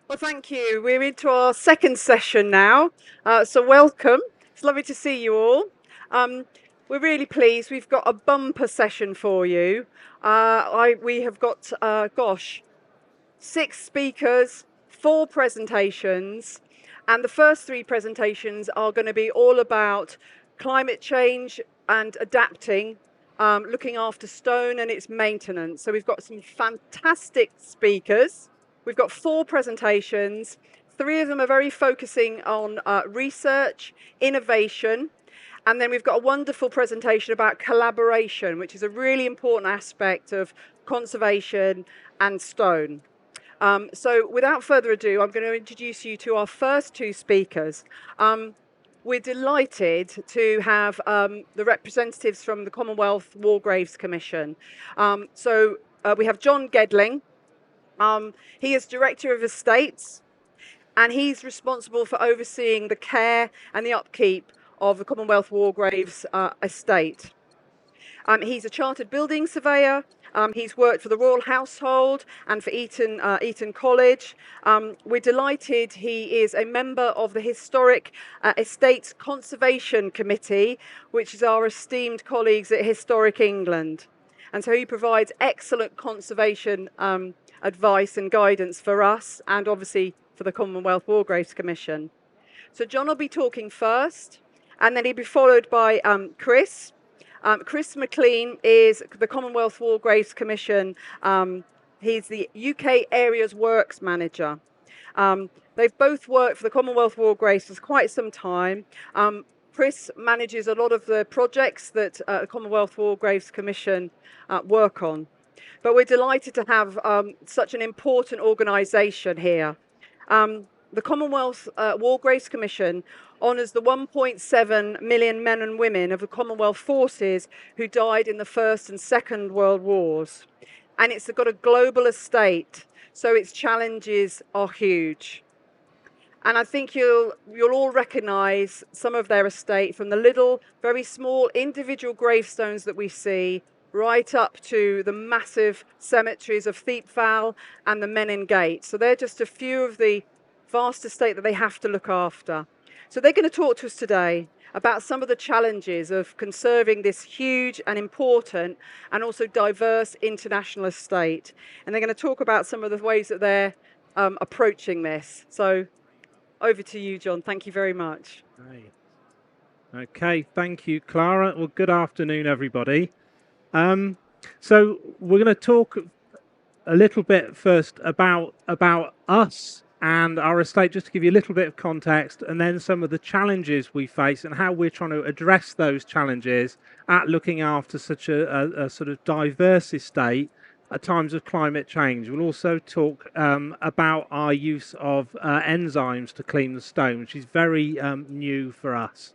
Well, thank you. We're into our second session now. So welcome. It's lovely to see you all. Um, we're really pleased. We've got a bumper session for you. We have got, 6 speakers, 4 presentations, and the first 3 presentations are going to be all about climate change and adapting, looking after stone and its maintenance. So we've got some fantastic speakers. We've got 4 presentations. 3 of them are very focusing on research, innovation, and then we've got a wonderful presentation about collaboration, which is a really important aspect of conservation and stone. So without further ado, I'm going to introduce you to our first 2 speakers. We're delighted to have the representatives from the Commonwealth War Graves Commission. We have Jon Gedling. He is Director of Estates, and he's responsible for overseeing the care and the upkeep of the Commonwealth War Graves estate. He's a chartered building surveyor. He's worked for the Royal Household and for Eton College. We're delighted he is a member of the Historic Estates Conservation Committee, which is our esteemed colleagues at Historic England. And so he provides excellent conservation advice and guidance for us, and obviously for the Commonwealth War Graves Commission. So Jon will be talking first, and then he'll be followed by Chris. Chris McLean is the Commonwealth War Graves Commission. He's the UK Areas Works Manager. They've both worked for the Commonwealth War Graves for quite some time. Chris manages a lot of the projects that the Commonwealth War Graves Commission work on. But we're delighted to have such an important organisation here. The Commonwealth War Graves Commission honours the 1.7 million men and women of the Commonwealth forces who died in the First and Second World Wars. And it's got a global estate, so its challenges are huge. And I think you'll all recognise some of their estate, from the little, very small individual gravestones that we see, right up to the massive cemeteries of Thiepval and the Menin Gate. So they're just a few of the vast estate that they have to look after. So they're going to talk to us today about some of the challenges of conserving this huge and important and also diverse international estate. And they're going to talk about some of the ways that they're approaching this. So over to you, Jon. Thank you very much. Great. Okay, thank you, Clara. Well, good afternoon, everybody. So we're going to talk a little bit first about us and our estate, just to give you a little bit of context, and then some of the challenges we face and how we're trying to address those challenges at looking after such a sort of diverse estate at times of climate change. We'll also talk about our use of enzymes to clean the stone, which is very new for us.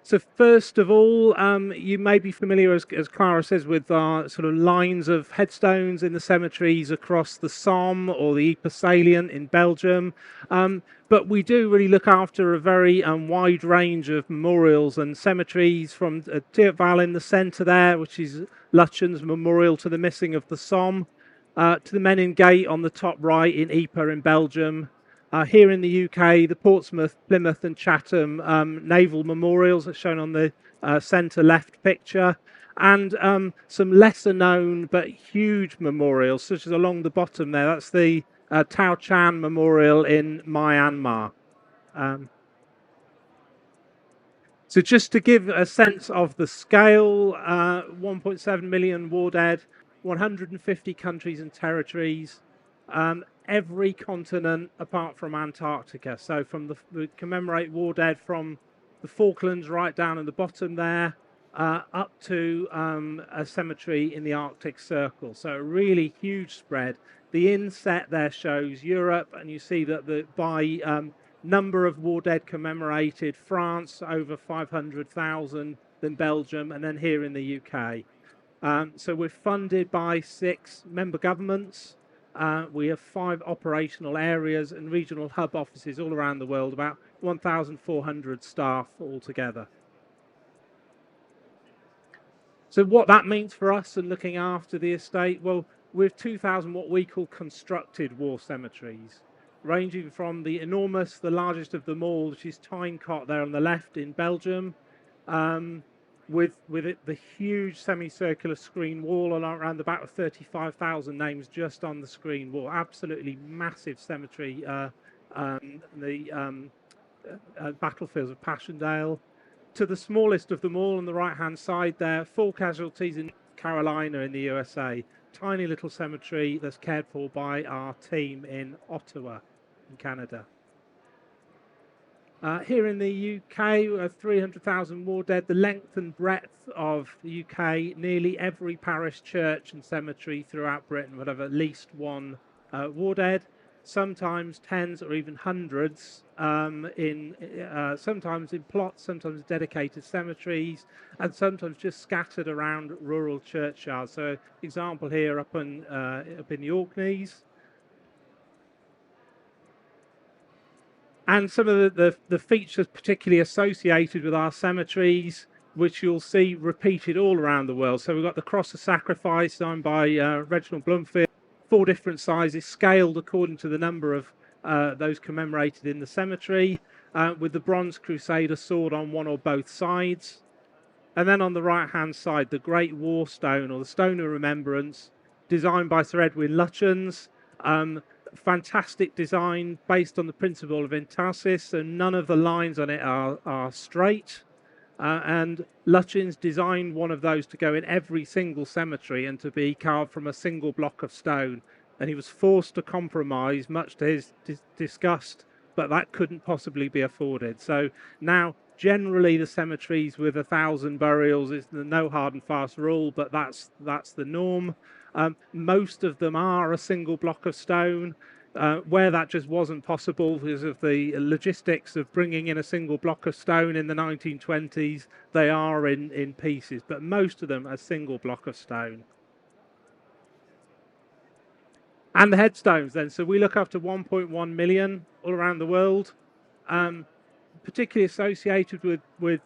So first of all, you may be familiar, as Clara says, with our sort of lines of headstones in the cemeteries across the Somme or the Ypres salient in Belgium. But we do really look after a very wide range of memorials and cemeteries, from Thiepval in the centre there, which is Luchen's memorial to the missing of the Somme, to the Menin Gate on the top right in Ypres in Belgium. Here in the UK, the Portsmouth, Plymouth and Chatham naval memorials are shown on the centre left picture, and some lesser known but huge memorials, such as along the bottom there. That's the Tao Chan Memorial in Myanmar. So just to give a sense of the scale, 1.7 million war dead, 150 countries and territories, every continent apart from Antarctica. So from we commemorate war dead from the Falklands right down at the bottom there, up to a cemetery in the Arctic Circle. So a really huge spread. The inset there shows Europe, and you see that by number of war dead commemorated, France over 500,000, then Belgium, and then here in the UK. So we're funded by 6 member governments. We have 5 operational areas and regional hub offices all around the world, about 1,400 staff altogether. So what that means for us and looking after the estate, well, we have 2,000 what we call constructed war cemeteries. ranging from the enormous, the largest of them all, which is Tynecott there on the left in Belgium, with the huge semicircular screen wall around about 35,000 names just on the screen wall. Absolutely massive cemetery. The battlefields of Passchendaele. To the smallest of them all on the right-hand side there, 4 casualties in North Carolina in the USA. Tiny little cemetery that's cared for by our team in Ottawa in Canada. Here in the UK, we have 300,000 war dead. The length and breadth of the UK, nearly every parish, church and cemetery throughout Britain would have at least one war dead. Sometimes tens or even hundreds, sometimes in plots, sometimes dedicated cemeteries, and sometimes just scattered around rural churchyards. So, example here up in the Orkneys. And some of the features particularly associated with our cemeteries, which you'll see repeated all around the world. So we've got the Cross of Sacrifice designed by Reginald Blomfield, 4 different sizes, scaled according to the number of those commemorated in the cemetery, with the Bronze Crusader sword on one or both sides. And then on the right-hand side, the Great War Stone, or the Stone of Remembrance, designed by Sir Edwin Lutyens. Fantastic design based on the principle of entasis, so none of the lines on it are straight. And Lutyens designed one of those to go in every single cemetery and to be carved from a single block of stone. And he was forced to compromise, much to his disgust, but that couldn't possibly be afforded. So now, generally, the cemeteries with 1,000 burials is no hard and fast rule, but that's the norm. Most of them are a single block of stone. Where that just wasn't possible because of the logistics of bringing in a single block of stone in the 1920s, they are in pieces, but most of them are a single block of stone. And the headstones then, so we look after 1.1 million all around the world, particularly associated with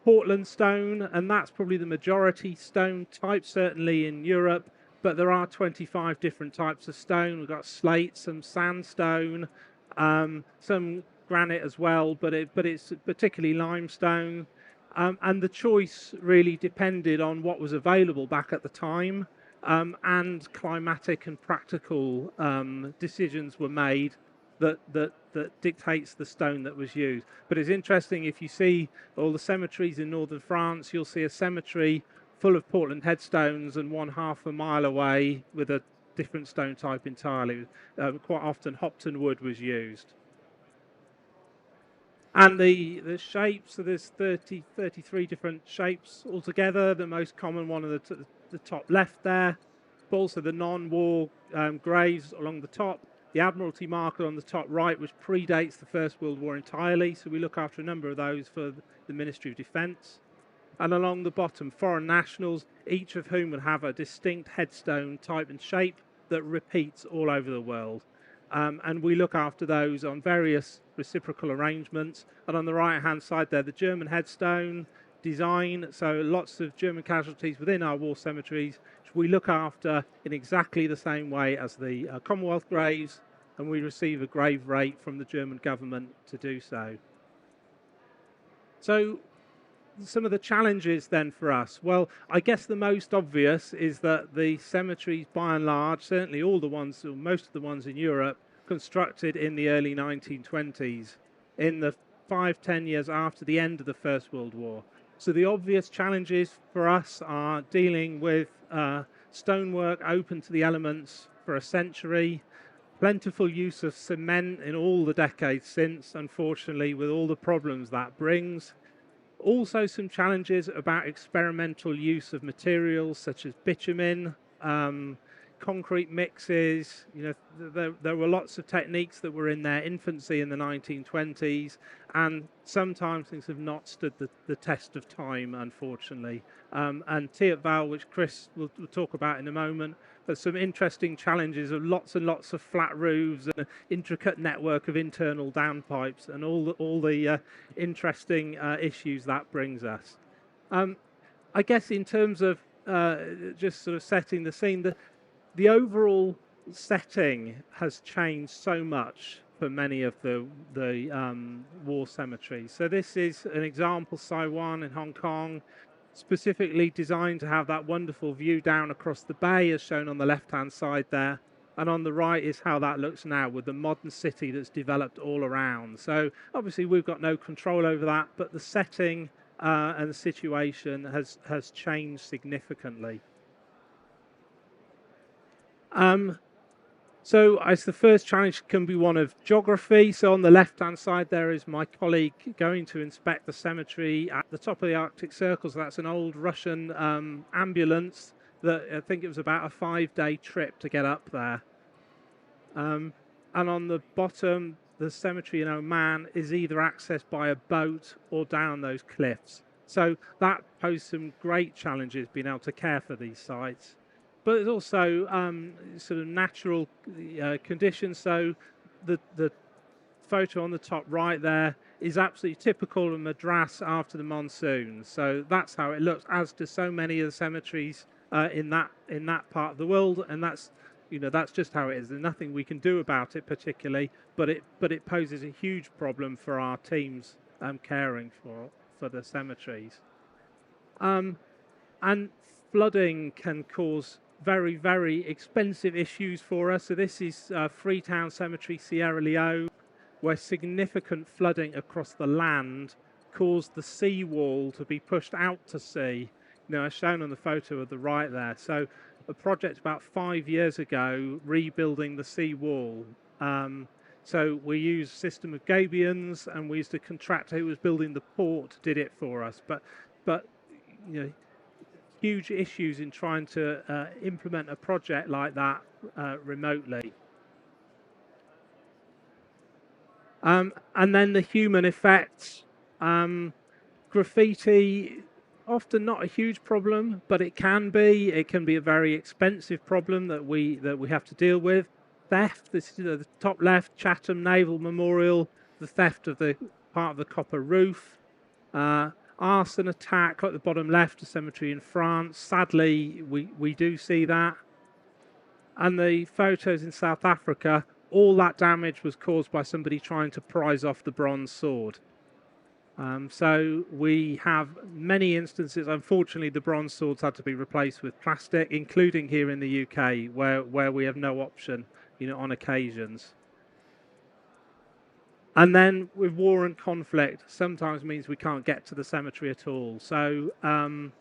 Portland stone, and that's probably the majority stone type, certainly in Europe. But there are 25 different types of stone. We've got slate, some sandstone, some granite as well, but it's particularly limestone. And the choice really depended on what was available back at the time, and climatic and practical decisions were made that dictates the stone that was used. But it's interesting, if you see all the cemeteries in northern France, you'll see a cemetery full of Portland headstones and one half a mile away with a different stone type entirely. Quite often Hopton wood was used. And the shapes, so there's 33 different shapes altogether. The most common one of the top left there, but also the non-war graves along the top. The Admiralty marker on the top right, which predates the First World War entirely, so we look after a number of those for the Ministry of Defence. And along the bottom, foreign nationals, each of whom would have a distinct headstone type and shape that repeats all over the world. And we look after those on various reciprocal arrangements. And on the right-hand side there, the German headstone design, so lots of German casualties within our war cemeteries, which we look after in exactly the same way as the Commonwealth graves, and we receive a grave rate from the German government to do so. So, some of the challenges then for us. Well, I guess the most obvious is that the cemeteries, by and large, certainly all the ones, or most of the ones in Europe, constructed in the early 1920s, in the 5-10 years after the end of the First World War. So the obvious challenges for us are dealing with stonework open to the elements for a century, plentiful use of cement in all the decades since, unfortunately, with all the problems that brings. Also some challenges about experimental use of materials such as bitumen, concrete mixes. You know, there were lots of techniques that were in their infancy in the 1920s, and sometimes things have not stood the test of time, unfortunately. And Thiepval, which Chris will talk about in a moment, there's some interesting challenges of lots and lots of flat roofs and an intricate network of internal downpipes and all the interesting issues that brings us. I guess in terms of just sort of setting the scene, the overall setting has changed so much for many of the war cemeteries. So this is an example, Saiwan in Hong Kong, specifically designed to have that wonderful view down across the bay, as shown on the left-hand side there. And on the right is how that looks now, with the modern city that's developed all around. So obviously we've got no control over that, but the setting and the situation has changed significantly. So as the first challenge can be one of geography. So on the left-hand side there is my colleague going to inspect the cemetery at the top of the Arctic Circle. So that's an old Russian ambulance that I think it was about a 5-day trip to get up there. And on the bottom, the cemetery in Oman is either accessed by a boat or down those cliffs. So that poses some great challenges being able to care for these sites. But there's also sort of natural conditions. So the photo on the top right there is absolutely typical of Madras after the monsoon. So that's how it looks, as do so many of the cemeteries in that part of the world. And that's just how it is. There's nothing we can do about it particularly, but it poses a huge problem for our teams caring for the cemeteries. And flooding can cause very, very expensive issues for us. So this is Freetown Cemetery, Sierra Leone, where significant flooding across the land caused the seawall to be pushed out to sea, as shown on the photo of the right there. So a project about 5 years ago, rebuilding the seawall. So we used a system of gabions, and we used a contractor who was building the port did it for us. But huge issues in trying to implement a project like that remotely. And then the human effects. Graffiti, often not a huge problem, but it can be. It can be a very expensive problem that we have to deal with. Theft. This is the top left, Chatham Naval Memorial. The theft of the part of the copper roof. Arson attack at the bottom left, a cemetery in France. Sadly, we do see that. And the photos in South Africa, all that damage was caused by somebody trying to prise off the bronze sword. So we have many instances. Unfortunately, the bronze swords had to be replaced with plastic, including here in the UK, where we have no option, on occasions. And then with war and conflict, sometimes means we can't get to the cemetery at all. So we've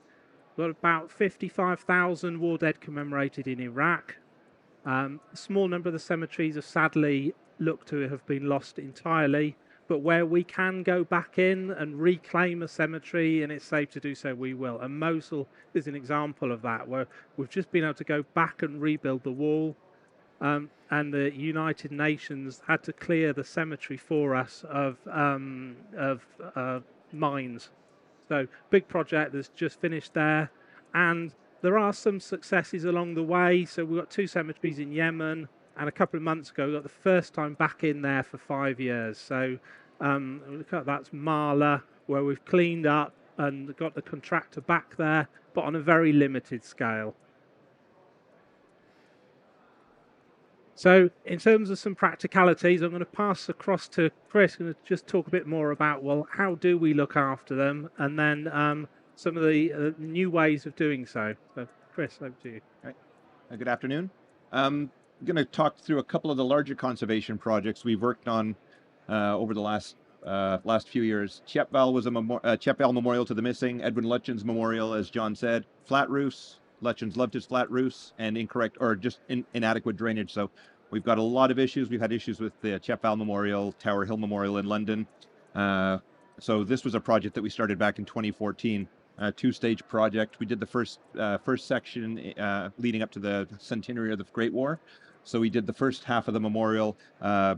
got about 55,000 war dead commemorated in Iraq. A small number of the cemeteries are sadly looked to have been lost entirely. But where we can go back in and reclaim a cemetery and it's safe to do so, we will. And Mosul is an example of that, where we've just been able to go back and rebuild the wall. And the United Nations had to clear the cemetery for us of mines. So big project that's just finished there, and there are some successes along the way. So we've got 2 cemeteries in Yemen, and a couple of months ago we got the first time back in there for 5 years. So look at that's Marla, where we've cleaned up and got the contractor back there, but on a very limited scale. So in terms of some practicalities, I'm going to pass across to Chris, going to just talk a bit more about, well, how do we look after them? And then some of the new ways of doing so. So Chris, over to you. All right. Good afternoon. I'm going to talk through a couple of the larger conservation projects we've worked on over the last few years. Sheppard was a Sheppard Memorial to the Missing, Edwin Lutyens Memorial, as John said, flat roofs. Lutyens loved his flat roofs and incorrect or just inadequate drainage. So we've got a lot of issues. We've had issues with the Sheppard Memorial, Tower Hill Memorial in London. So this was a project that we started back in 2014, a 2-stage project. We did the first section leading up to the centenary of the Great War. So we did the first half of the memorial.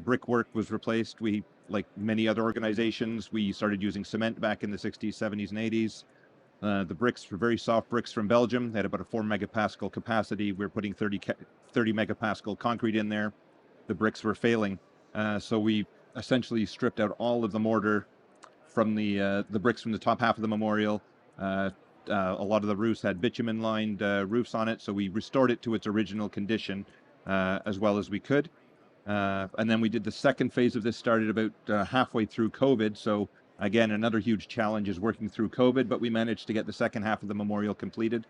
Brickwork was replaced. We, like many other organizations, we started using cement back in the 60s, 70s, and 80s. The bricks were very soft bricks from Belgium. They had about a 4 megapascal capacity. We were putting 30 megapascal concrete in there. The bricks were failing. So we essentially stripped out all of the mortar from the bricks from the top half of the memorial. A lot of the roofs had bitumen-lined roofs on it, so we restored it to its original condition as well as we could. And then we did the second phase of this, started about halfway through COVID. So again, another huge challenge is working through COVID, but we managed to get the second half of the memorial completed.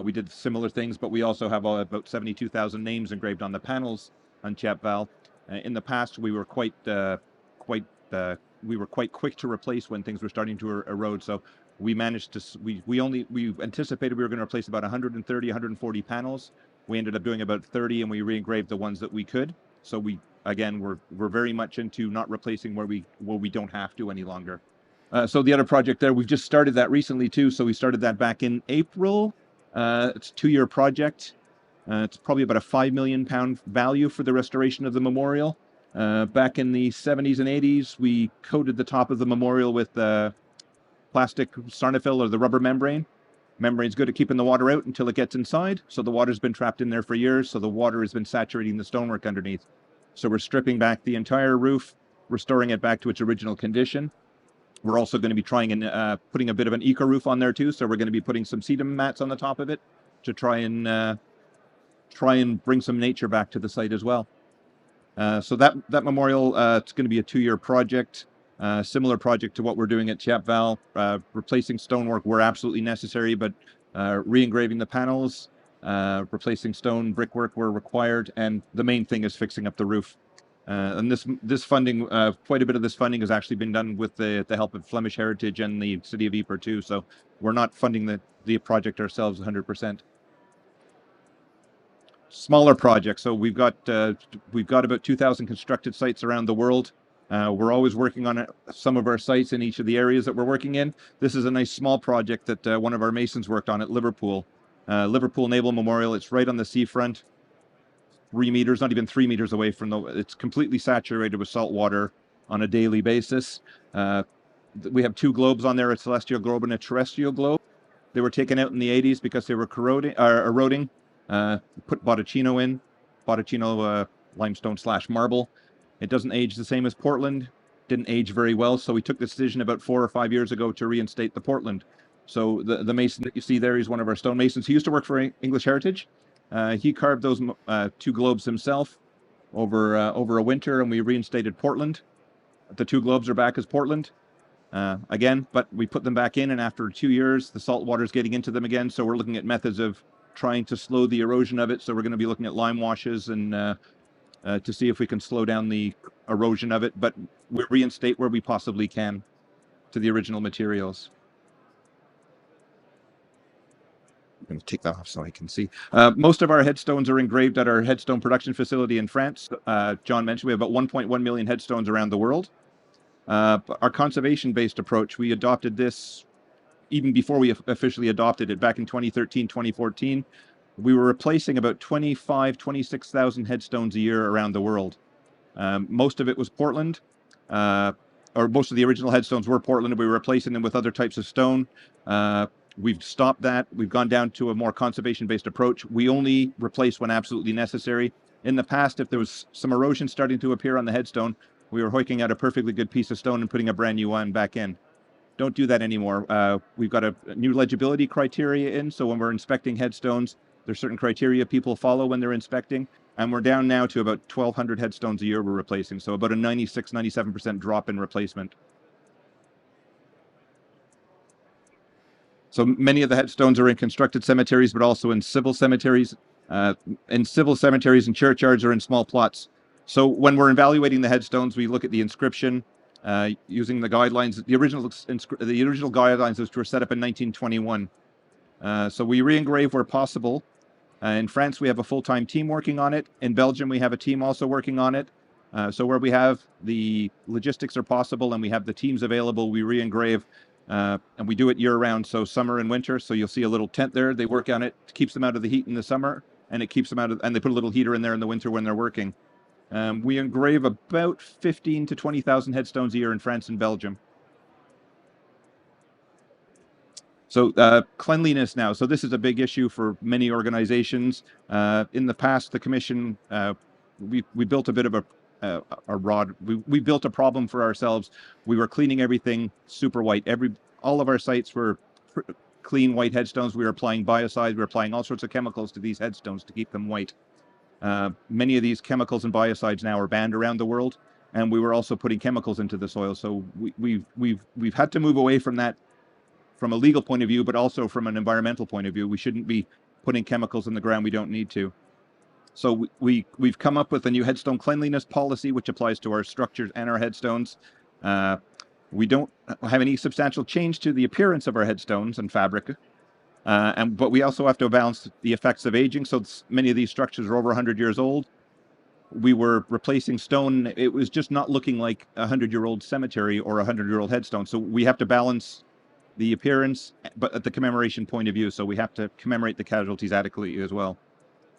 We did similar things, but we also have about 72,000 names engraved on the panels on Chap Val. In the past, we were quite quick to replace when things were starting to erode. So we managed to we anticipated we were going to replace about 130, 140 panels. We ended up doing about 30, and we re-engraved the ones that we could. So we're very much into not replacing where we don't have to any longer. So the other project there, we've just started that recently too. So we started that back in April. It's a 2-year project. It's probably about a £5 million value for the restoration of the memorial. Back in the 70s and 80s, we coated the top of the memorial with plastic sarnafil, or the rubber membrane. Membrane's good at keeping the water out until it gets inside. So the water's been trapped in there for years. So the water has been saturating the stonework underneath. So we're stripping back the entire roof, restoring it back to its original condition. We're also going to be trying and putting a bit of an eco roof on there too. So we're going to be putting some sedum mats on the top of it to try and bring some nature back to the site as well. So that memorial, it's going to be a 2-year project. Similar project to what we're doing at Chap Val, replacing stonework where absolutely necessary, but re-engraving the panels, replacing stone brickwork where required, and the main thing is fixing up the roof. And this funding, quite a bit of this funding has actually been done with the help of Flemish Heritage and the City of Ypres too. So we're not funding the project ourselves 100%. Smaller projects. So we've got about 2,000 constructed sites around the world. We're always working on some of our sites in each of the areas that we're working in. This is a nice small project that one of our masons worked on at Liverpool. Liverpool Naval Memorial. It's right on the seafront. 3 meters, not even 3 meters away from it's completely saturated with salt water on a daily basis. We have 2 globes on there, a celestial globe and a terrestrial globe. They were taken out in the 80s because they were eroding. Put Botticino in, limestone / marble. It doesn't age the same as Portland, didn't age very well, so we took the decision about 4 or 5 years ago to reinstate the Portland. So the mason that you see there, he's one of our stone masons. He used to work for English Heritage. He carved those 2 globes himself over a winter, and we reinstated Portland. The 2 globes are back as Portland again, but we put them back in, and after 2 years, the salt water is getting into them again. So we're looking at methods of trying to slow the erosion of it. So we're going to be looking at lime washes and to see if we can slow down the erosion of it. But we reinstate where we possibly can to the original materials. I'm going to take that off so I can see. Most of our headstones are engraved at our headstone production facility in France. John mentioned we have about 1.1 million headstones around the world. Our conservation-based approach, we adopted this even before we officially adopted it back in 2013, 2014. We were replacing about 26,000 headstones a year around the world. Most of it was Portland, or most of the original headstones were Portland, and we were replacing them with other types of stone. We've stopped that. We've gone down to a more conservation-based approach. We only replace when absolutely necessary. In the past, if there was some erosion starting to appear on the headstone, we were hoiking out a perfectly good piece of stone and putting a brand new one back in. Don't do that anymore. We've got a new legibility criteria in, so when we're inspecting headstones, there's certain criteria people follow when they're inspecting, and we're down now to about 1,200 headstones a year we're replacing, so about a 96-97% drop in replacement. So many of the headstones are in constructed cemeteries, but also in civil cemeteries. In civil cemeteries and churchyards are in small plots. So when we're evaluating the headstones, we look at the inscription using the guidelines. The original guidelines which were set up in 1921. So we re-engrave where possible. In France, we have a full-time team working on it. In Belgium, we have a team also working on it. So where we have the logistics are possible and we have the teams available, we re-engrave. And we do it year-round, so summer and winter. So you'll see a little tent there. They work on it. It keeps them out of the heat in the summer, and it keeps them out of. And they put a little heater in there in the winter when they're working. We engrave about 15 to 20,000 headstones a year in France and Belgium. So cleanliness now. So this is a big issue for many organizations. In the past, the commission, we built a bit of we built a problem for ourselves. We were cleaning everything super white. All of our sites were clean white headstones. We were applying biocides. We were applying all sorts of chemicals to these headstones to keep them white. Many of these chemicals and biocides now are banned around the world, and we were also putting chemicals into the soil. So we've had to move away from that from a legal point of view, but also from an environmental point of view. We shouldn't be putting chemicals in the ground we don't need to. So we've come up with a new headstone cleanliness policy, which applies to our structures and our headstones. We don't have any substantial change to the appearance of our headstones and fabric, but we also have to balance the effects of aging. So many of these structures are over 100 years old. We were replacing stone. It was just not looking like a 100-year-old cemetery or a 100-year-old headstone. So we have to balance the appearance, but at the commemoration point of view. So we have to commemorate the casualties adequately as well.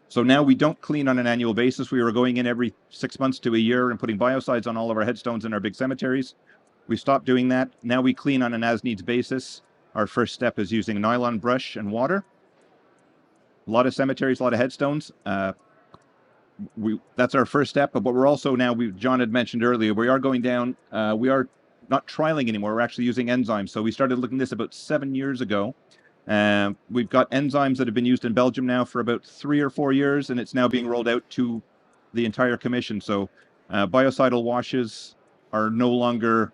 So now we don't clean on an annual basis. We were going in every 6 months to a year and putting biocides on all of our headstones in our big cemeteries. We stopped doing that. Now we clean on an as-needs basis. Our first step is using a nylon brush and water. A lot of cemeteries, a lot of headstones. That's our first step. But we're also now, Jon had mentioned earlier, we are going down, we are not trialing anymore. We're actually using enzymes. So we started looking at this about 7 years ago. We've got enzymes that have been used in Belgium now for about 3 or 4 years, and it's now being rolled out to the entire commission. So biocidal washes are no longer,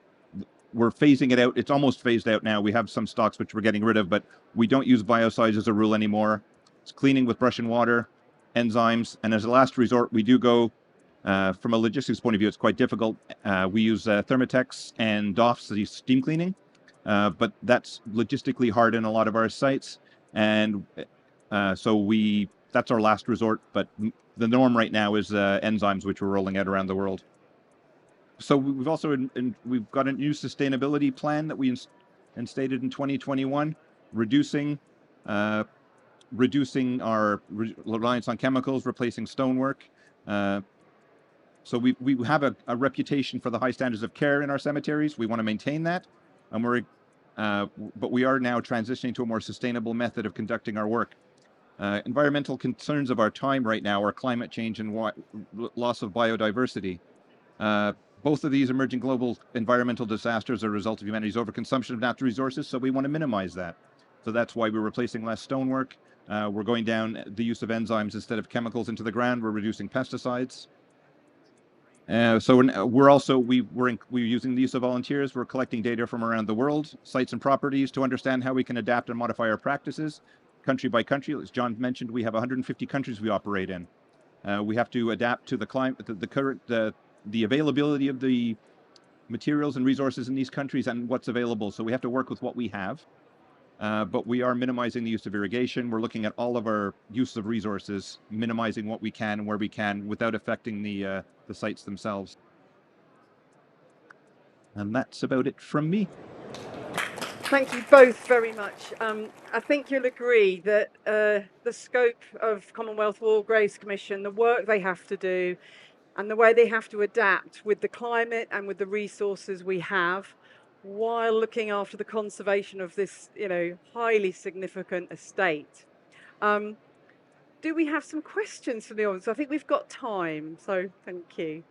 we're phasing it out. It's almost phased out now. We have some stocks which we're getting rid of, but we don't use biocides as a rule anymore. It's cleaning with brush and water, enzymes, and as a last resort, we do go, from a logistics point of view, it's quite difficult. We use Thermotex and DOFs, the steam cleaning. But that's logistically hard in a lot of our sites, and so that's our last resort. But the norm right now is enzymes, which we're rolling out around the world. So we've also we've got a new sustainability plan that we instated in 2021, reducing our reliance on chemicals, replacing stonework. So we have a reputation for the high standards of care in our cemeteries. We want to maintain that, and but we are now transitioning to a more sustainable method of conducting our work. Environmental concerns of our time right now are climate change and loss of biodiversity. Both of these emerging global environmental disasters are a result of humanity's overconsumption of natural resources, so we want to minimize that. So that's why we're replacing less stonework. We're going down the use of enzymes instead of chemicals into the ground. We're reducing pesticides. So we're using the use of volunteers. We're collecting data from around the world, sites and properties, to understand how we can adapt and modify our practices, country by country. As Jon mentioned, we have 150 countries we operate in. We have to adapt to the climate, the availability of the materials and resources in these countries and what's available. So we have to work with what we have. But we are minimizing the use of irrigation. We're looking at all of our use of resources, minimizing what we can and where we can without affecting the sites themselves. And that's about it from me. Thank you both very much. I think you'll agree that the scope of Commonwealth War Graves Commission, the work they have to do, and the way they have to adapt with the climate and with the resources we have, while looking after the conservation of this, highly significant estate. Do we have some questions from the audience? I think we've got time, so thank you.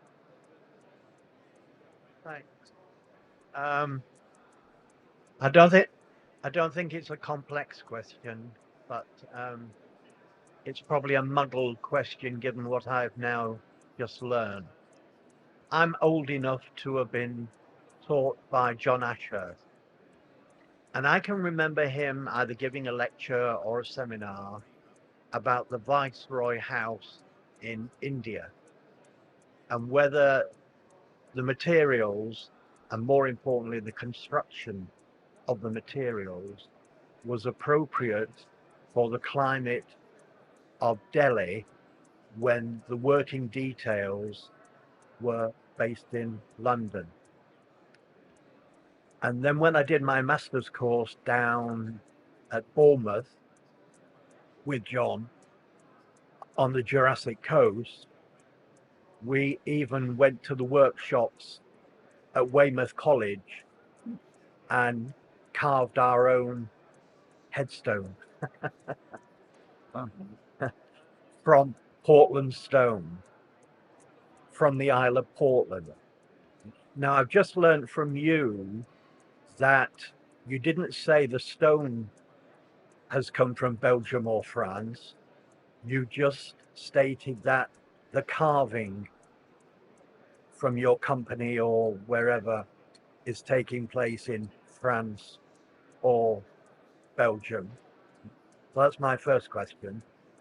Thanks. I don't think it's a complex question, but it's probably a muddled question given what I've now just learned. I'm old enough to have been taught by John Ashurst, and I can remember him either giving a lecture or a seminar about the Viceroy House in India and whether the materials, and more importantly the construction of the materials, was appropriate for the climate of Delhi when the working details were based in London. And then when I did my master's course down at Bournemouth with John on the Jurassic Coast, we even went to the workshops at Weymouth College and carved our own headstone from Portland stone, from the Isle of Portland. Now, I've just learned from you that you didn't say the stone has come from Belgium or France. You just stated that the carving from your company or wherever is taking place in France or Belgium? So that's my first question.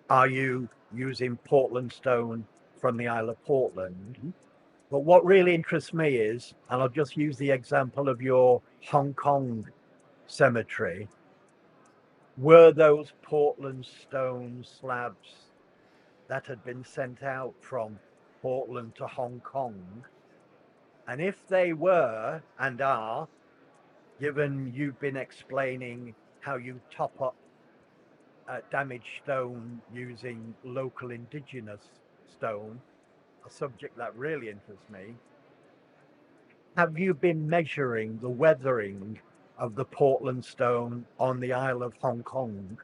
Are you using Portland stone from the Isle of Portland? But what really interests me is, and I'll just use the example of your Hong Kong cemetery, were those Portland stone slabs that had been sent out from Portland to Hong Kong? And if they were and are, given you've been explaining how you top up damaged stone using local indigenous stone, a subject that really interests me, have you been measuring the weathering of the Portland stone on the Isle of Hong Kong?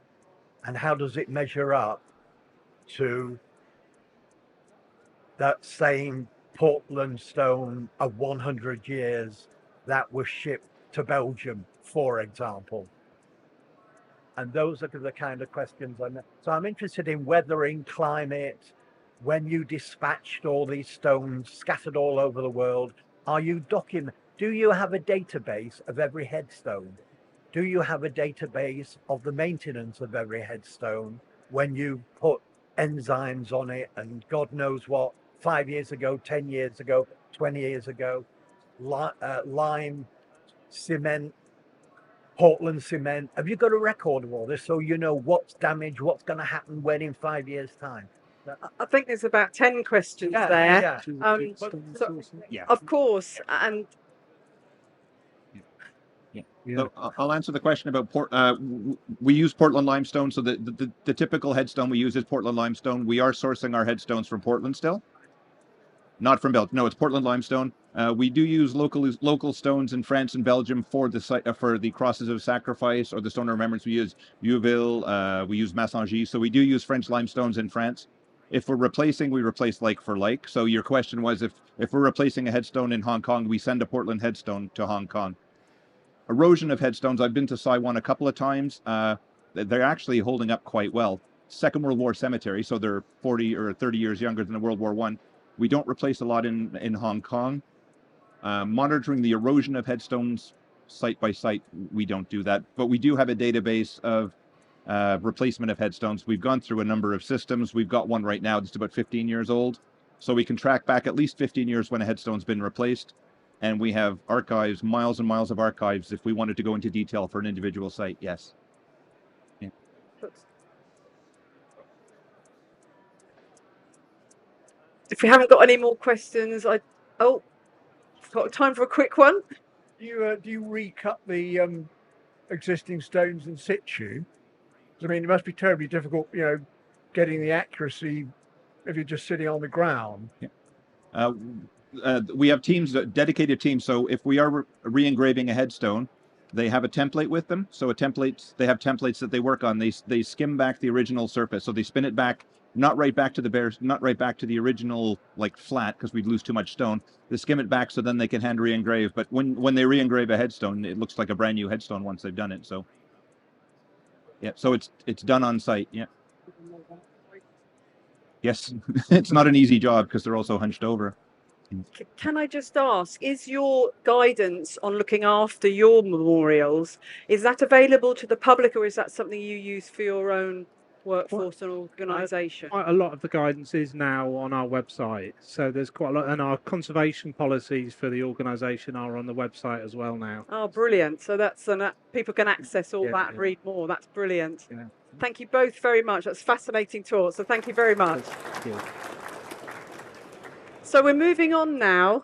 And how does it measure up to that same Portland stone of 100 years that was shipped to Belgium, for example? And those are the kind of questions so I'm interested in weathering, climate. When you dispatched all these stones scattered all over the world, do you have a database of every headstone? Do you have a database of the maintenance of every headstone when you put enzymes on it and God knows what, 5 years ago, 10 years ago, 20 years ago, lime, cement, Portland cement? Have you got a record of all this so you know what's damaged, what's going to happen when in 5 years' time? I think there's about 10 questions there. Yeah. Of course, and So I'll answer the question about we use Portland limestone. So the typical headstone we use is Portland limestone. We are sourcing our headstones from Portland still, not from Belgium. No, it's Portland limestone. We do use local stones in France and Belgium for the crosses of sacrifice or the stone of remembrance. We use Yeovil, we use Massangy. So we do use French limestones in France. If we're replacing, we replace like for like. So your question was if we're replacing a headstone in Hong Kong, we send a Portland headstone to Hong Kong. Erosion of headstones, I've been to Saiwan a couple of times. They're actually holding up quite well. Second World War cemetery, so they're 40 or 30 years younger than the World War I. We don't replace a lot in Hong Kong. Monitoring the erosion of headstones site by site, we don't do that. But we do have a database of replacement of headstones. We've gone through a number of systems. We've got one right now that's about 15 years old. So we can track back at least 15 years when a headstone's been replaced. And we have archives, miles and miles of archives, if we wanted to go into detail for an individual site, yes. Yeah. If we haven't got any more questions, got time for a quick one. Do you recut the existing stones in situ? I mean, it must be terribly difficult, getting the accuracy if you're just sitting on the ground. Yeah. We have teams, dedicated teams. So if we are re-engraving a headstone, they have a template with them. So they have templates that they work on. They skim back the original surface. So they spin it back, not right back to the original like flat, because we'd lose too much stone. They skim it back so then they can hand re-engrave. But when they re-engrave a headstone, it looks like a brand new headstone once they've done it. So yeah, so it's done on site. Yeah. Yes, it's not an easy job because they're also hunched over. Can I just ask, is your guidance on looking after your memorials, is that available to the public, or is that something you use for your own workforce and organisation? Quite a lot of the guidance is now on our website. So there's quite a lot, and our conservation policies for the organisation are on the website as well now. Oh, brilliant. So that's people can access all that and read more. That's brilliant. Yeah. Thank you both very much. That's fascinating talk. So thank you very much. Thank you. So we're moving on now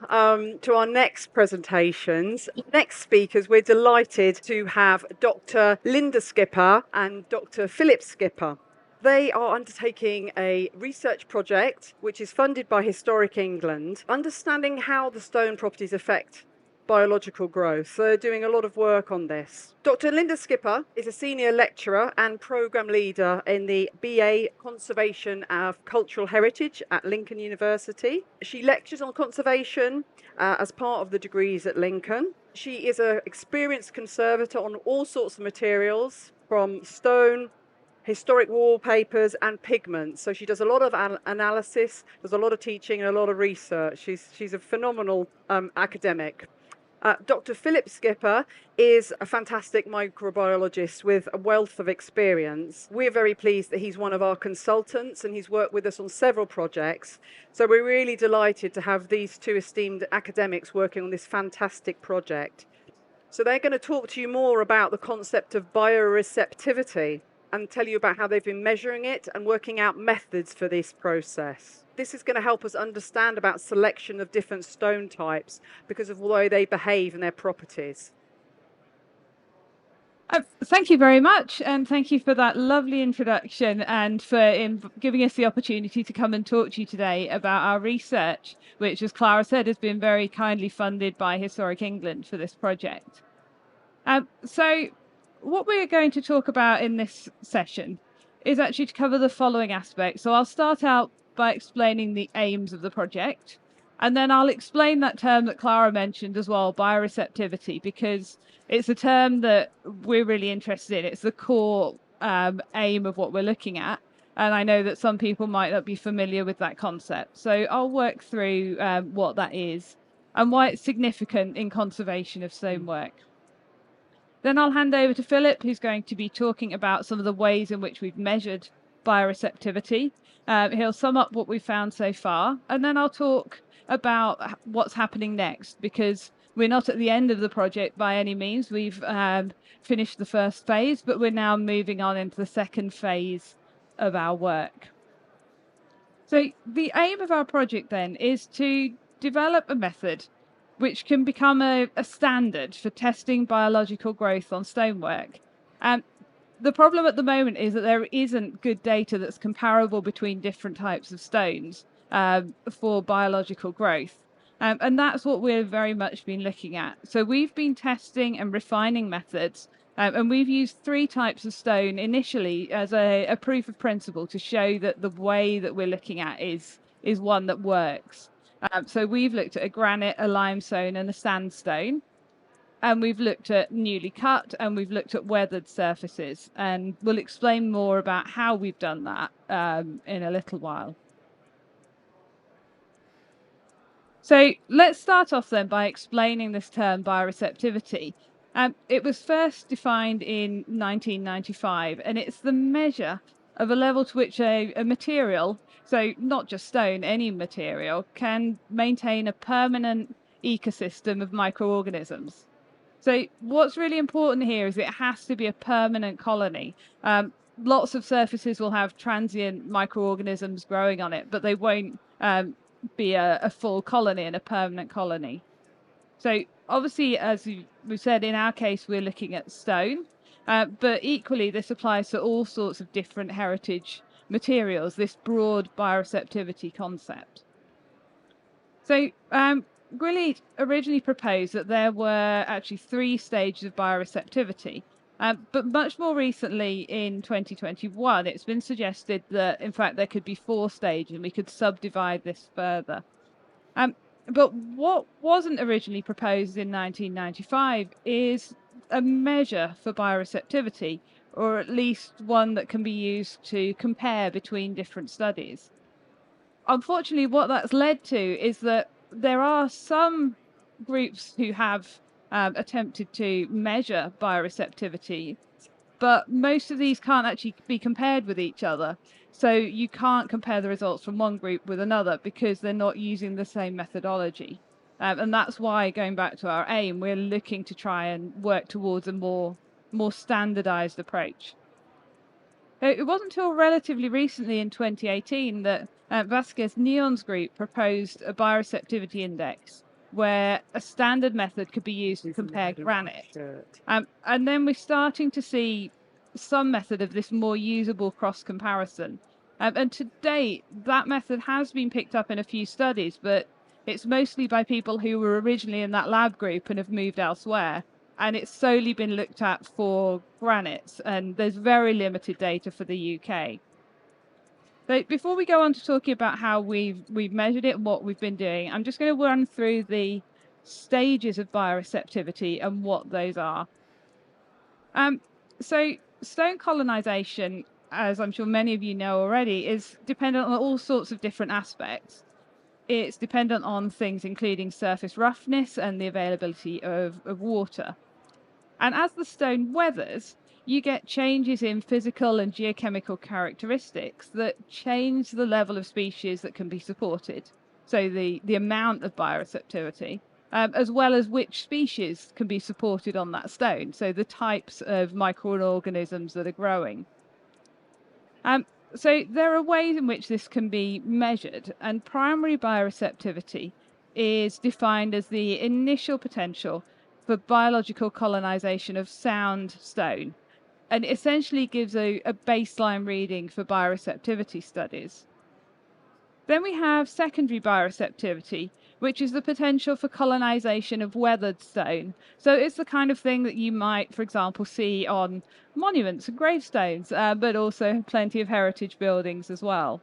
to our next presentations. Next speakers, we're delighted to have Dr. Lynda Skipper and Dr. Philip Skipper. They are undertaking a research project which is funded by Historic England, understanding how the stone properties affect biological growth. So they're doing a lot of work on this. Dr. Lynda Skipper is a senior lecturer and programme leader in the BA Conservation of Cultural Heritage at Lincoln University. She lectures on conservation as part of the degrees at Lincoln. She is an experienced conservator on all sorts of materials, from stone, historic wallpapers and pigments. So she does a lot of analysis, does a lot of teaching and a lot of research. She's a phenomenal academic. Dr. Philip Skipper is a fantastic microbiologist with a wealth of experience. We're very pleased that he's one of our consultants and he's worked with us on several projects. So we're really delighted to have these two esteemed academics working on this fantastic project. So they're going to talk to you more about the concept of bioreceptivity and tell you about how they've been measuring it and working out methods for this process. This is going to help us understand about selection of different stone types because of the way they behave and their properties. Thank you very much, and thank you for that lovely introduction and for giving us the opportunity to come and talk to you today about our research, which, as Clara said, has been very kindly funded by Historic England for this project. So what we're going to talk about in this session is actually to cover the following aspects. So I'll start out by explaining the aims of the project, and then I'll explain that term that Clara mentioned as well, bioreceptivity, because it's a term that we're really interested in. It's the core aim of what we're looking at, and I know that some people might not be familiar with that concept. So I'll work through what that is and why it's significant in conservation of stonework. Then I'll hand over to Philip, who's going to be talking about some of the ways in which we've measured bioreceptivity. He'll sum up what we've found so far, and then I'll talk about what's happening next, because we're not at the end of the project by any means. We've finished the first phase, but we're now moving on into the second phase of our work. So the aim of our project then is to develop a method which can become a standard for testing biological growth on stonework. The problem at the moment is that there isn't good data that's comparable between different types of stones for biological growth. And that's what we've very much been looking at. So we've been testing and refining methods, and we've used 3 types of stone initially as a proof of principle to show that the way that we're looking at is one that works. So we've looked at a granite, a limestone and a sandstone. And we've looked at newly cut and we've looked at weathered surfaces. And we'll explain more about how we've done that in a little while. So let's start off then by explaining this term bioreceptivity. It was first defined in 1995, and it's the measure of a level to which a material, so not just stone, any material, can maintain a permanent ecosystem of microorganisms. So what's really important here is it has to be a permanent colony. Lots of surfaces will have transient microorganisms growing on it, but they won't be a full colony and a permanent colony. So obviously, as we've said, in our case, we're looking at stone, but equally this applies to all sorts of different heritage materials, this broad bioreceptivity concept. So Willett originally proposed that there were actually 3 stages of bioreceptivity, but much more recently in 2021, it's been suggested that, in fact, there could be 4 stages and we could subdivide this further. But what wasn't originally proposed in 1995 is a measure for bioreceptivity, or at least one that can be used to compare between different studies. Unfortunately, what that's led to is that there are some groups who have attempted to measure bioreceptivity, but most of these can't actually be compared with each other. So you can't compare the results from one group with another because they're not using the same methodology. And that's why, going back to our aim, we're looking to try and work towards a more standardized approach. It wasn't until relatively recently in 2018 that Vasquez Neon's group proposed a bioreceptivity index where a standard method could be used to compare granite. And then we're starting to see some method of this more usable cross-comparison. And to date, that method has been picked up in a few studies, but it's mostly by people who were originally in that lab group and have moved elsewhere. And it's solely been looked at for granites, and there's very limited data for the UK. But before we go on to talking about how we've measured it and what we've been doing, I'm just going to run through the stages of bioreceptivity and what those are. So stone colonization as I'm sure many of you know already, is dependent on all sorts of different aspects. It's dependent on things including surface roughness and the availability of water. And as the stone weathers, you get changes in physical and geochemical characteristics that change the level of species that can be supported. So the amount of bioreceptivity, as well as which species can be supported on that stone. So the types of microorganisms that are growing. So there are ways in which this can be measured, and primary bioreceptivity is defined as the initial potential for biological colonization of sound stone, and it essentially gives a baseline reading for bioreceptivity studies. Then we have secondary bioreceptivity, which is the potential for colonization of weathered stone. So it's the kind of thing that you might, for example, see on monuments and gravestones, but also plenty of heritage buildings as well.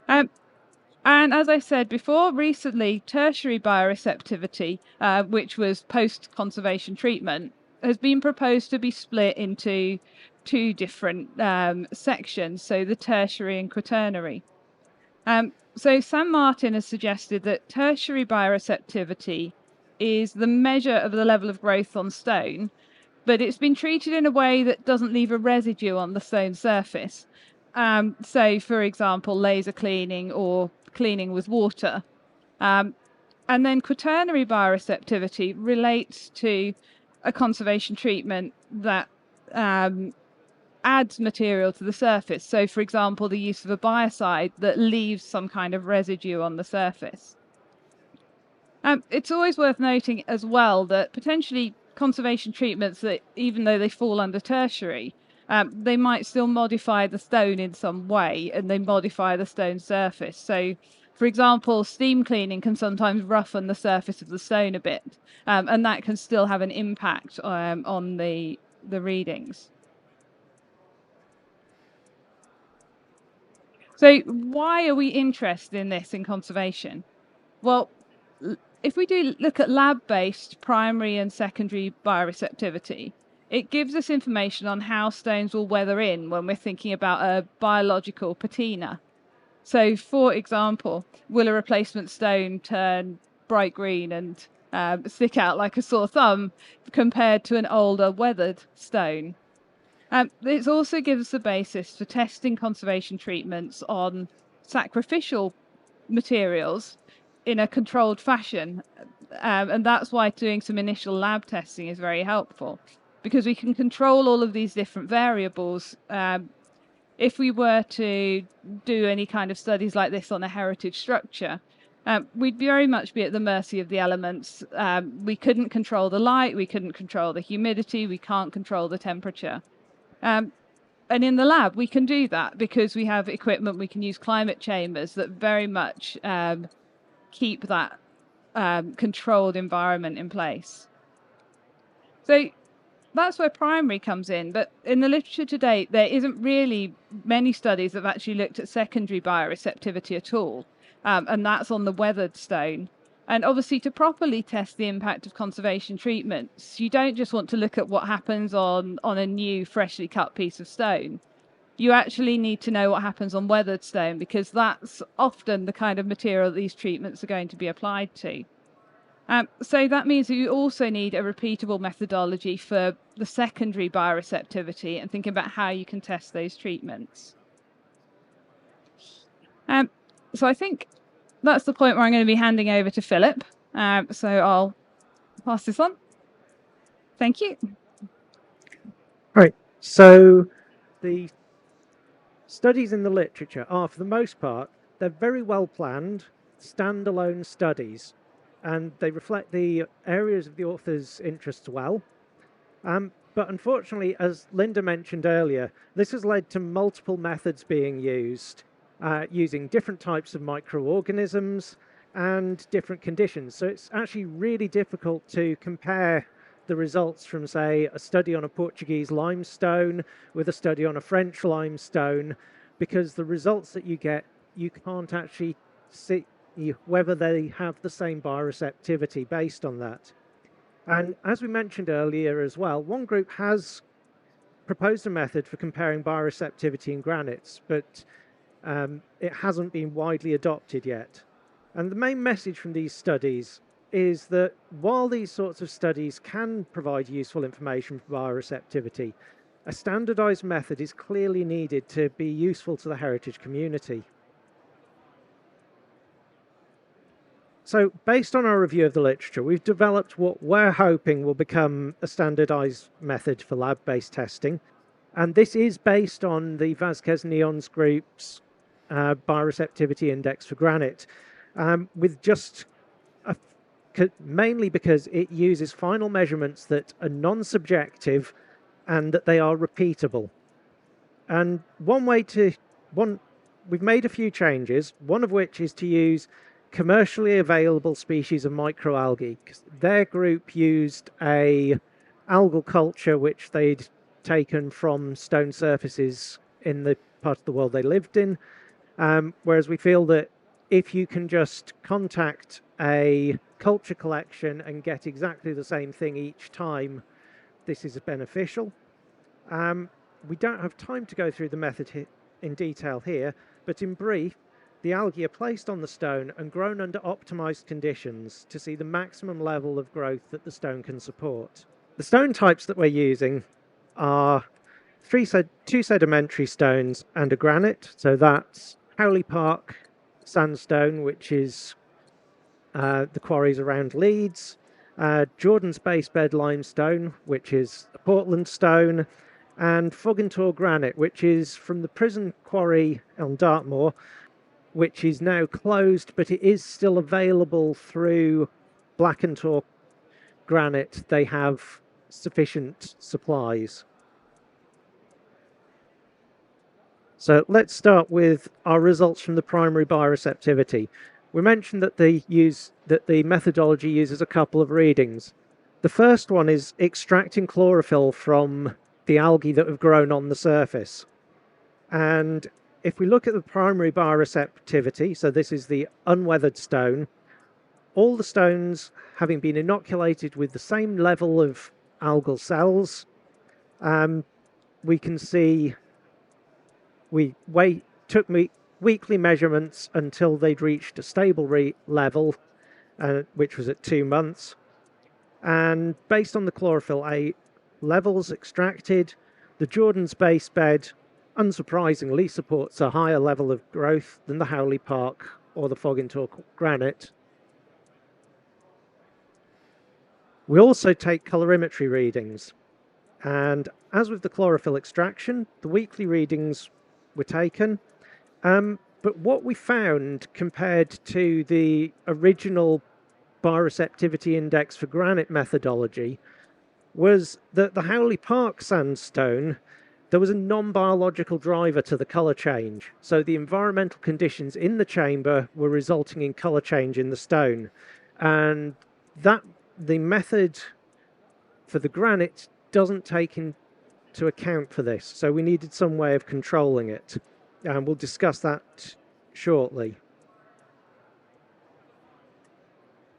And as I said before, recently, tertiary bioreceptivity, which was post-conservation treatment, has been proposed to be split into two different sections, so the tertiary and quaternary. So San Martin has suggested that tertiary bioreceptivity is the measure of the level of growth on stone, but it's been treated in a way that doesn't leave a residue on the stone surface. So, for example, laser cleaning or cleaning with water. And then quaternary bioreceptivity relates to a conservation treatment that adds material to the surface. So, for example, the use of a biocide that leaves some kind of residue on the surface. It's always worth noting as well that potentially conservation treatments that, even though they fall under tertiary, they might still modify the stone in some way, and they modify the stone surface. So, for example, steam cleaning can sometimes roughen the surface of the stone a bit, and that can still have an impact on the readings. So why are we interested in this in conservation? Well, if we do look at lab-based primary and secondary bioreceptivity, it gives us information on how stones will weather in when we're thinking about a biological patina. So, for example, will a replacement stone turn bright green and stick out like a sore thumb compared to an older weathered stone? It also gives us a basis for testing conservation treatments on sacrificial materials in a controlled fashion. And that's why doing some initial lab testing is very helpful, because we can control all of these different variables. If we were to do any kind of studies like this on a heritage structure, we'd very much be at the mercy of the elements. We couldn't control the light, we couldn't control the humidity, we can't control the temperature. And in the lab, we can do that because we have equipment. We can use climate chambers that very much keep that controlled environment in place. So that's where primary comes in. But in the literature to date, there isn't really many studies that have actually looked at secondary bioreceptivity at all. And that's on the weathered stone. And obviously, to properly test the impact of conservation treatments, you don't just want to look at what happens on a new, freshly cut piece of stone. You actually need to know what happens on weathered stone, because that's often the kind of material that these treatments are going to be applied to. So that means that you also need a repeatable methodology for the secondary bioreceptivity and thinking about how you can test those treatments. So I think that's the point where I'm going to be handing over to Philip. So I'll pass this on. Thank you. Right. So the studies in the literature are, for the most part, they're very well planned, standalone studies, and they reflect the areas of the author's interests well. But unfortunately, as Lynda mentioned earlier, this has led to multiple methods being used, using different types of microorganisms and different conditions. So it's actually really difficult to compare the results from, say, a study on a Portuguese limestone with a study on a French limestone, because the results that you get, you can't actually see whether they have the same bioreceptivity based on that. And as we mentioned earlier as well, one group has proposed a method for comparing bioreceptivity in granites, but it hasn't been widely adopted yet. And the main message from these studies is that while these sorts of studies can provide useful information for bioreceptivity, a standardized method is clearly needed to be useful to the heritage community. So based on our review of the literature, we've developed what we're hoping will become a standardized method for lab-based testing. And this is based on the Vasquez-Neon's group's bioreceptivity index for granite, with just mainly because it uses final measurements that are non-subjective and that they are repeatable. And we've made a few changes, one of which is to use commercially available species of microalgae. Their group used a algal culture which they'd taken from stone surfaces in the part of the world they lived in, whereas we feel that if you can just contact a culture collection and get exactly the same thing each time, this is beneficial. We don't have time to go through the method in detail here, but in brief, the algae are placed on the stone and grown under optimized conditions to see the maximum level of growth that the stone can support. The stone types that we're using are two sedimentary stones and a granite. So that's Howley Park sandstone, which is the quarries around Leeds, Jordan's base bed limestone, which is a Portland stone, and Fogintor granite, which is from the prison quarry on Dartmoor, which is now closed, but it is still available through Blackentor granite. They have sufficient supplies. So let's start with our results from the primary bioreceptivity. We mentioned that the methodology uses a couple of readings. The first one is extracting chlorophyll from the algae that have grown on the surface. And if we look at the primary bioreceptivity, so this is the unweathered stone, all the stones having been inoculated with the same level of algal cells, we can see we took weekly measurements until they'd reached a stable level, which was at 2 months. And based on the chlorophyll A levels extracted, the Jordan's base bed unsurprisingly supports a higher level of growth than the Howley Park or the Fogintor granite. We also take colorimetry readings, and as with the chlorophyll extraction, the weekly readings were taken, but what we found compared to the original bioreceptivity index for granite methodology was that the Howley Park sandstone, there was a non-biological driver to the colour change. So the environmental conditions in the chamber were resulting in colour change in the stone. And that the method for the granite doesn't take into account for this. So we needed some way of controlling it. And we'll discuss that shortly.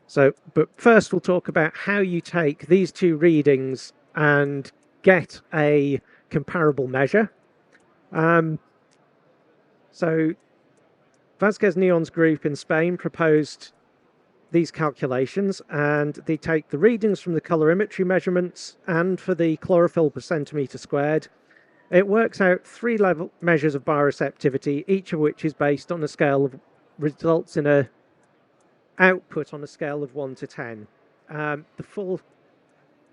So, but first we'll talk about how you take these two readings and get a comparable measure. So Vasquez-Neon's group in Spain proposed these calculations, and they take the readings from the colorimetry measurements and for the chlorophyll per centimetre squared. It works out 3 level measures of bioreceptivity, each of which is based on a scale of, results in a output on a scale of 1 to 10. The full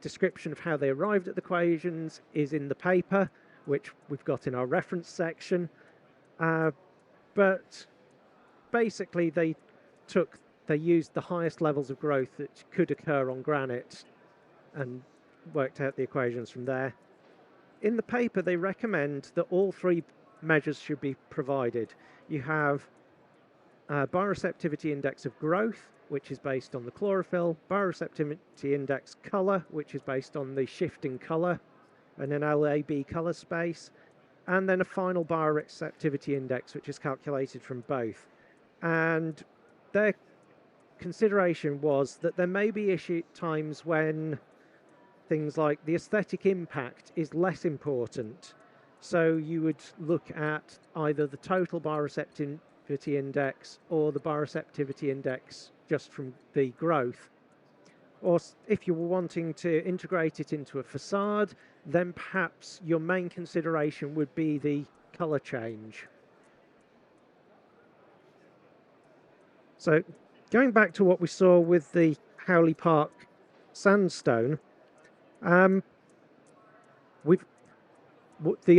description of how they arrived at the equations is in the paper, which we've got in our reference section. But basically they used the highest levels of growth that could occur on granite and worked out the equations from there. In the paper, they recommend that all 3 measures should be provided. You have bioreceptivity index of growth, which is based on the chlorophyll, bioreceptivity index colour, which is based on the shifting colour, and an LAB colour space, and then a final bioreceptivity index, which is calculated from both. And their consideration was that there may be times when things like the aesthetic impact is less important. So you would look at either the total bioreceptivity index or the bioreceptivity index just from the growth. Or if you were wanting to integrate it into a facade, then perhaps your main consideration would be the colour change. So going back to what we saw with the Howley Park sandstone, the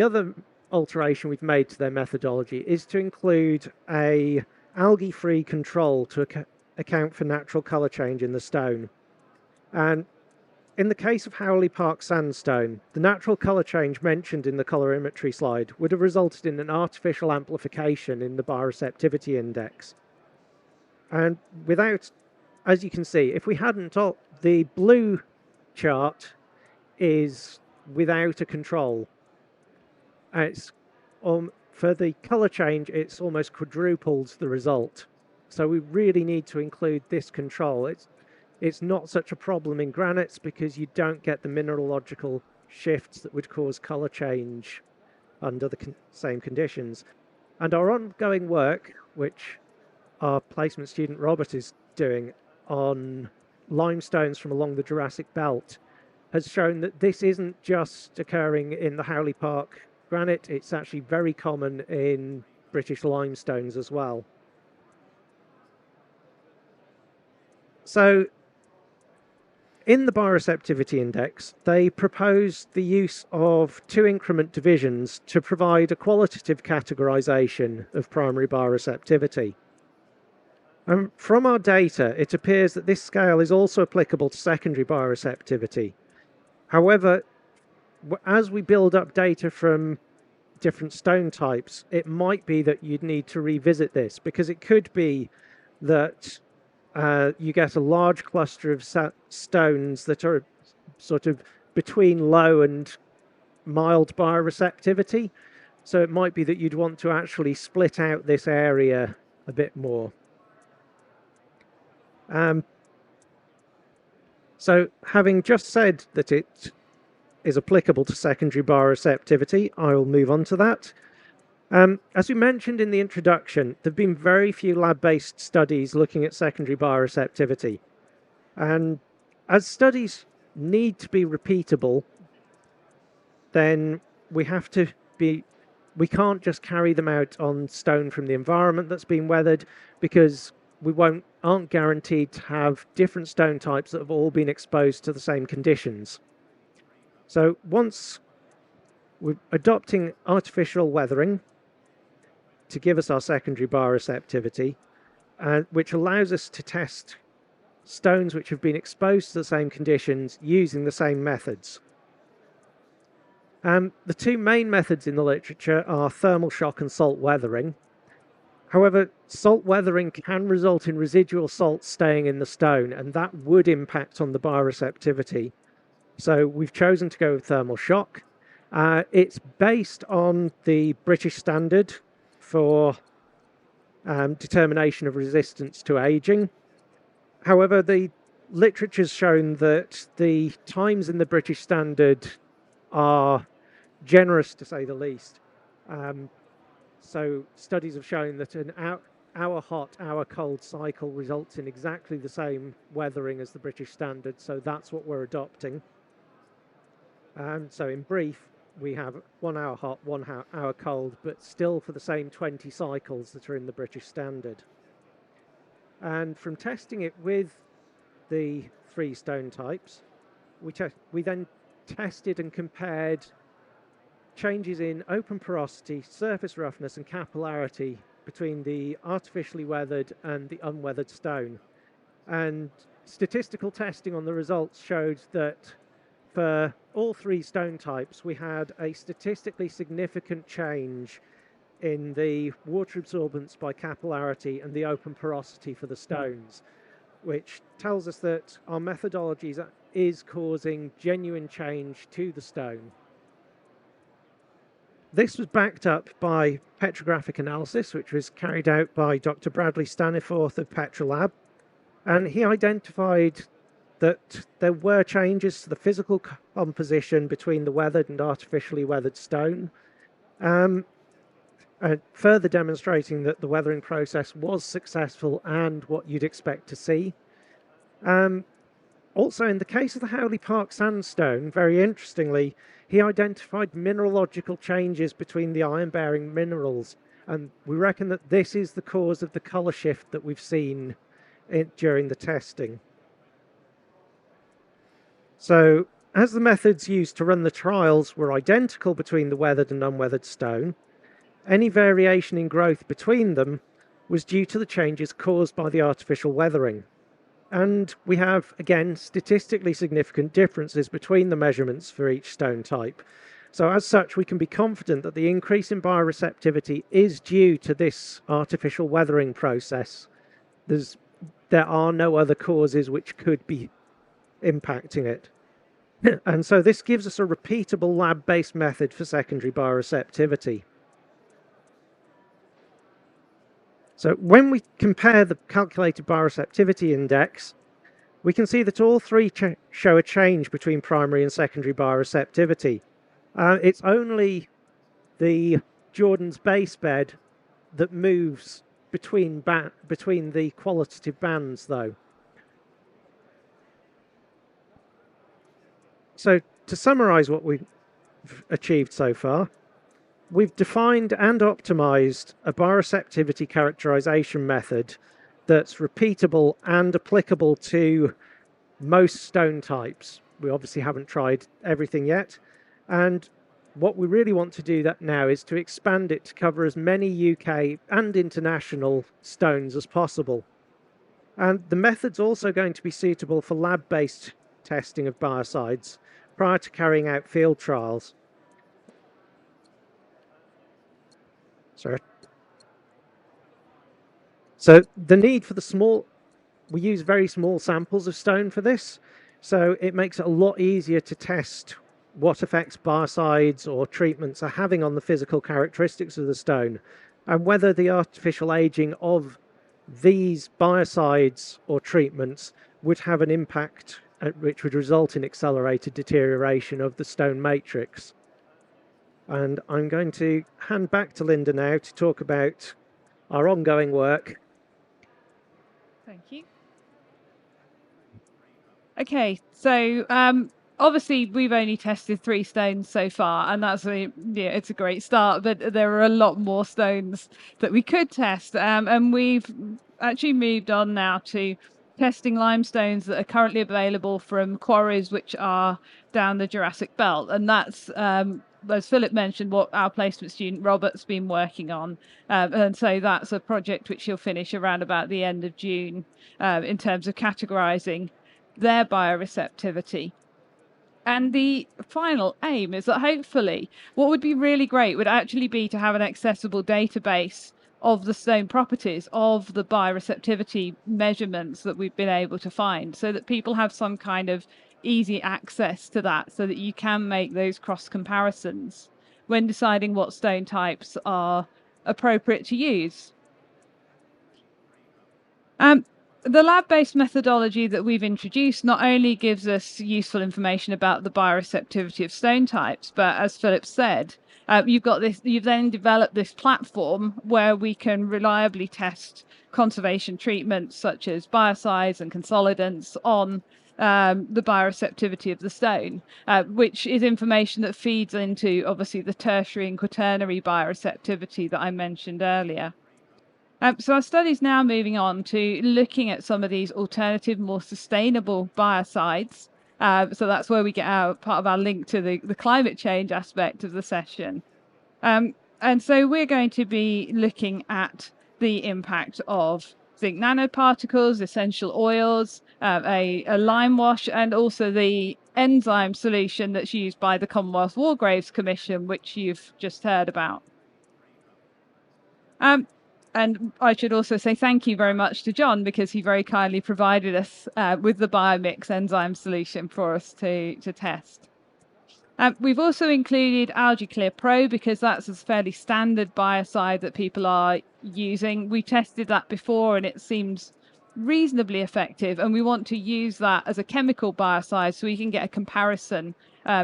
other alteration we've made to their methodology is to include a algae-free control to account for natural colour change in the stone. And in the case of Howley Park sandstone, the natural colour change mentioned in the colorimetry slide would have resulted in an artificial amplification in the bioreceptivity index. And without, as you can see, if we hadn't, the blue chart is without a control. It's for the colour change, it's almost quadrupled the result. So we really need to include this control. It's not such a problem in granites because you don't get the mineralogical shifts that would cause colour change under the same conditions. And our ongoing work, which our placement student Robert is doing on limestones from along the Jurassic Belt, has shown that this isn't just occurring in the Howley Park granite, it's actually very common in British limestones as well. So in the bioreceptivity index, they proposed the use of 2 increment divisions to provide a qualitative categorization of primary bioreceptivity. From our data, it appears that this scale is also applicable to secondary bioreceptivity. However, as we build up data from different stone types, it might be that you'd need to revisit this, because it could be that you get a large cluster of stones that are sort of between low and mild bioreceptivity. So it might be that you'd want to actually split out this area a bit more. So having just said that it is applicable to secondary bioreceptivity, I will move on to that. As we mentioned in the introduction, there have been very few lab-based studies looking at secondary bioreceptivity. And as studies need to be repeatable, then we can't just carry them out on stone from the environment that's been weathered, because we aren't guaranteed to have different stone types that have all been exposed to the same conditions. So once we're adopting artificial weathering to give us our secondary bioreceptivity, which allows us to test stones which have been exposed to the same conditions using the same methods. The 2 main methods in the literature are thermal shock and salt weathering. However, salt weathering can result in residual salt staying in the stone, and that would impact on the bioreceptivity. So we've chosen to go with thermal shock. It's based on the British standard for determination of resistance to aging. However, the literature's shown that the times in the British standard are generous, to say the least. So studies have shown that an hour hot, hour cold cycle results in exactly the same weathering as the British standard, so that's what we're adopting. So in brief, we have 1 hour hot, 1 hour cold, but still for the same 20 cycles that are in the British standard. And from testing it with the 3 stone types, we then tested and compared changes in open porosity, surface roughness and capillarity between the artificially weathered and the unweathered stone. And statistical testing on the results showed that for all 3 stone types, we had a statistically significant change in the water absorbance by capillarity and the open porosity for the stones, which tells us that our methodology is causing genuine change to the stone. This was backed up by petrographic analysis, which was carried out by Dr. Bradley Staniforth of Petrolab, and he identified that there were changes to the physical composition between the weathered and artificially weathered stone, further demonstrating that the weathering process was successful and what you'd expect to see. Also, in the case of the Howley Park sandstone, very interestingly, he identified mineralogical changes between the iron-bearing minerals, and we reckon that this is the cause of the colour shift that we've seen during the testing. So, as the methods used to run the trials were identical between the weathered and unweathered stone, any variation in growth between them was due to the changes caused by the artificial weathering. And we have, again, statistically significant differences between the measurements for each stone type. So as such, we can be confident that the increase in bioreceptivity is due to this artificial weathering process. There are no other causes which could be impacting it. And so this gives us a repeatable lab-based method for secondary bioreceptivity. So when we compare the calculated bioreceptivity index, we can see that all three show a change between primary and secondary bioreceptivity. It's only the Jordan's base bed that moves between the qualitative bands, though. So to summarize what we've achieved so far, we've defined and optimized a bioreceptivity characterization method that's repeatable and applicable to most stone types. We obviously haven't tried everything yet, and what we really want to do now is to expand it to cover as many UK and international stones as possible. And the method's also going to be suitable for lab-based testing of biocides prior to carrying out field trials. So the need for we use very small samples of stone for this, so it makes it a lot easier to test what effects biocides or treatments are having on the physical characteristics of the stone, and whether the artificial aging of these biocides or treatments would have an impact which would result in accelerated deterioration of the stone matrix. And I'm going to hand back to Lynda now to talk about our ongoing work. Thank you. Okay, so obviously we've only tested 3 stones so far, and that's it's a great start, but there are a lot more stones that we could test, and we've actually moved on now to testing limestones that are currently available from quarries which are down the Jurassic Belt, and that's as Philip mentioned, what our placement student Robert's been working on, and so that's a project which he'll finish around about the end of June in terms of categorising their bioreceptivity. And the final aim is that hopefully what would be really great would actually be to have an accessible database of the stone properties of the bioreceptivity measurements that we've been able to find, so that people have some kind of easy access to that, so that you can make those cross comparisons when deciding what stone types are appropriate to use. The lab-based methodology that we've introduced not only gives us useful information about the bioreceptivity of stone types, but as Philip said, you've then developed this platform where we can reliably test conservation treatments such as biocides and consolidants on the bioreceptivity of the stone, which is information that feeds into obviously the tertiary and quaternary bioreceptivity that I mentioned earlier. So our study is now moving on to looking at some of these alternative, more sustainable biocides. So that's where we get part of our link to the climate change aspect of the session. And so we're going to be looking at the impact of zinc nanoparticles, essential oils, a lime wash, and also the enzyme solution that's used by the Commonwealth War Graves Commission, which you've just heard about. And I should also say thank you very much to Jon, because he very kindly provided us with the Biomix enzyme solution for us to test. We've also included Algae Clear Pro because that's a fairly standard biocide that people are using. We tested that before and it seems reasonably effective, and we want to use that as a chemical biocide so we can get a comparison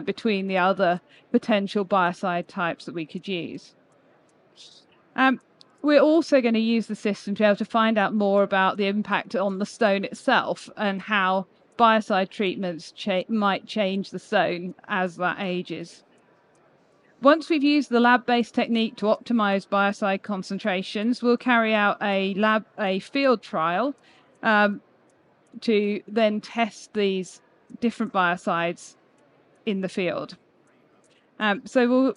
between the other potential biocide types that we could use. We're also going to use the system to be able to find out more about the impact on the stone itself and how biocide treatments might change the stone as that ages. Once we've used the lab-based technique to optimize biocide concentrations, we'll carry out a field trial to then test these different biocides in the field. So we'll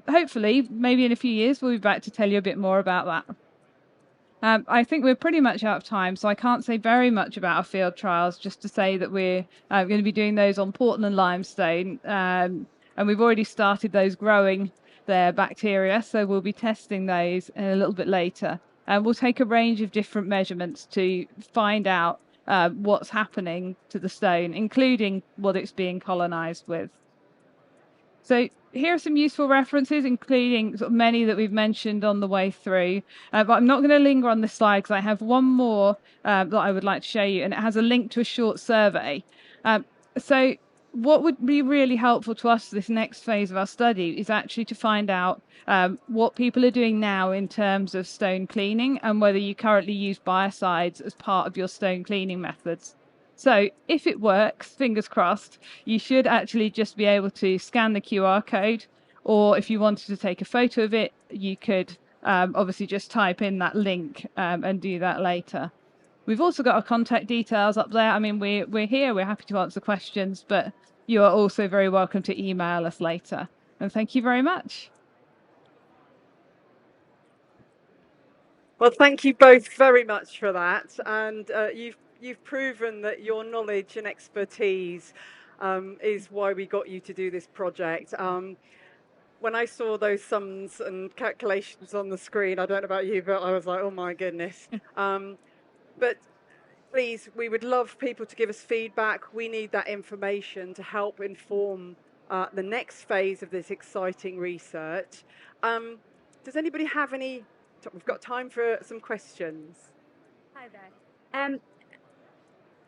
hopefully, maybe in a few years, we'll be back to tell you a bit more about that. I think we're pretty much out of time, so I can't say very much about our field trials, just to say that we're going to be doing those on Portland limestone, and we've already started those growing their bacteria, so we'll be testing those a little bit later. And we'll take a range of different measurements to find out what's happening to the stone, including what it's being colonized with. So here are some useful references, including sort of many that we've mentioned on the way through. But I'm not going to linger on this slide because I have one more that I would like to show you, and it has a link to a short survey. So what would be really helpful to us this next phase of our study is actually to find out what people are doing now in terms of stone cleaning and whether you currently use biocides as part of your stone cleaning methods. So if it works, fingers crossed, you should actually just be able to scan the QR code, or if you wanted to take a photo of it, you could obviously just type in that link and do that later. We've also got our contact details up there. I mean, we're here, we're happy to answer questions, but you are also very welcome to email us later. And thank you very much. Well, thank you both very much for that. And you've proven that your knowledge and expertise is why we got you to do this project. When I saw those sums and calculations on the screen, I don't know about you, but I was like, oh my goodness. But please, we would love people to give us feedback. We need that information to help inform the next phase of this exciting research. Does anybody have any? We've got time for some questions. Hi there.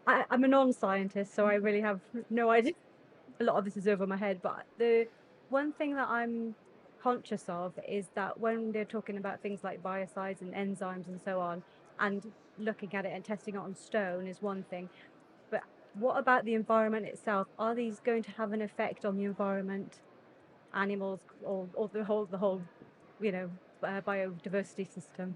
I'm a non-scientist, so I really have no idea. A lot of this is over my head, but the one thing that I'm conscious of is that when they're talking about things like biocides and enzymes and so on, and looking at it and testing it on stone is one thing, but what about the environment itself? Are these going to have an effect on the environment, animals, or the whole, you know, biodiversity system?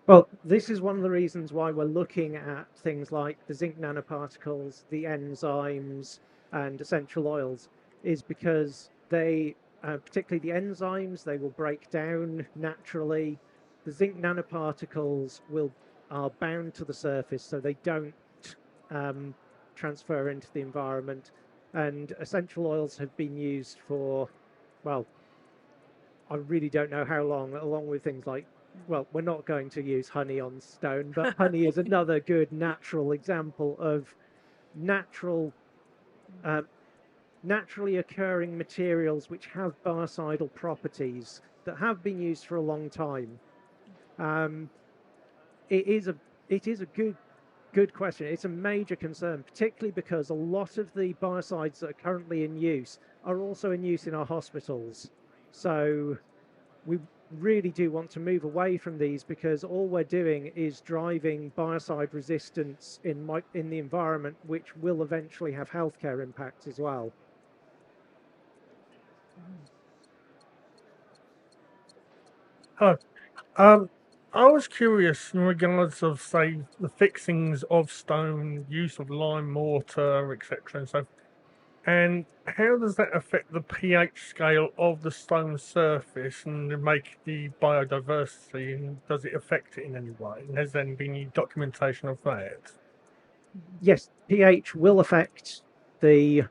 Well, this is one of the reasons why we're looking at things like the zinc nanoparticles, the enzymes, and essential oils, is because they, particularly the enzymes, they will break down naturally. The zinc nanoparticles are bound to the surface, so they don't transfer into the environment. And essential oils have been used for, well, I really don't know how long, along with things like, well, we're not going to use honey on stone, but honey is another good natural example of naturally occurring materials which have biocidal properties that have been used for a long time. It is a good question. It's a major concern, particularly because a lot of the biocides that are currently in use are also in use in our hospitals. So we really do want to move away from these, because all we're doing is driving biocide resistance in the environment, which will eventually have healthcare impacts as well. Hello. I was curious in regards of, say, the fixings of stone, use of lime mortar, etc. and so forth. And how does that affect the pH scale of the stone surface and make the biodiversity? And does it affect it in any way? And has there been any documentation of that? Yes, pH will affect the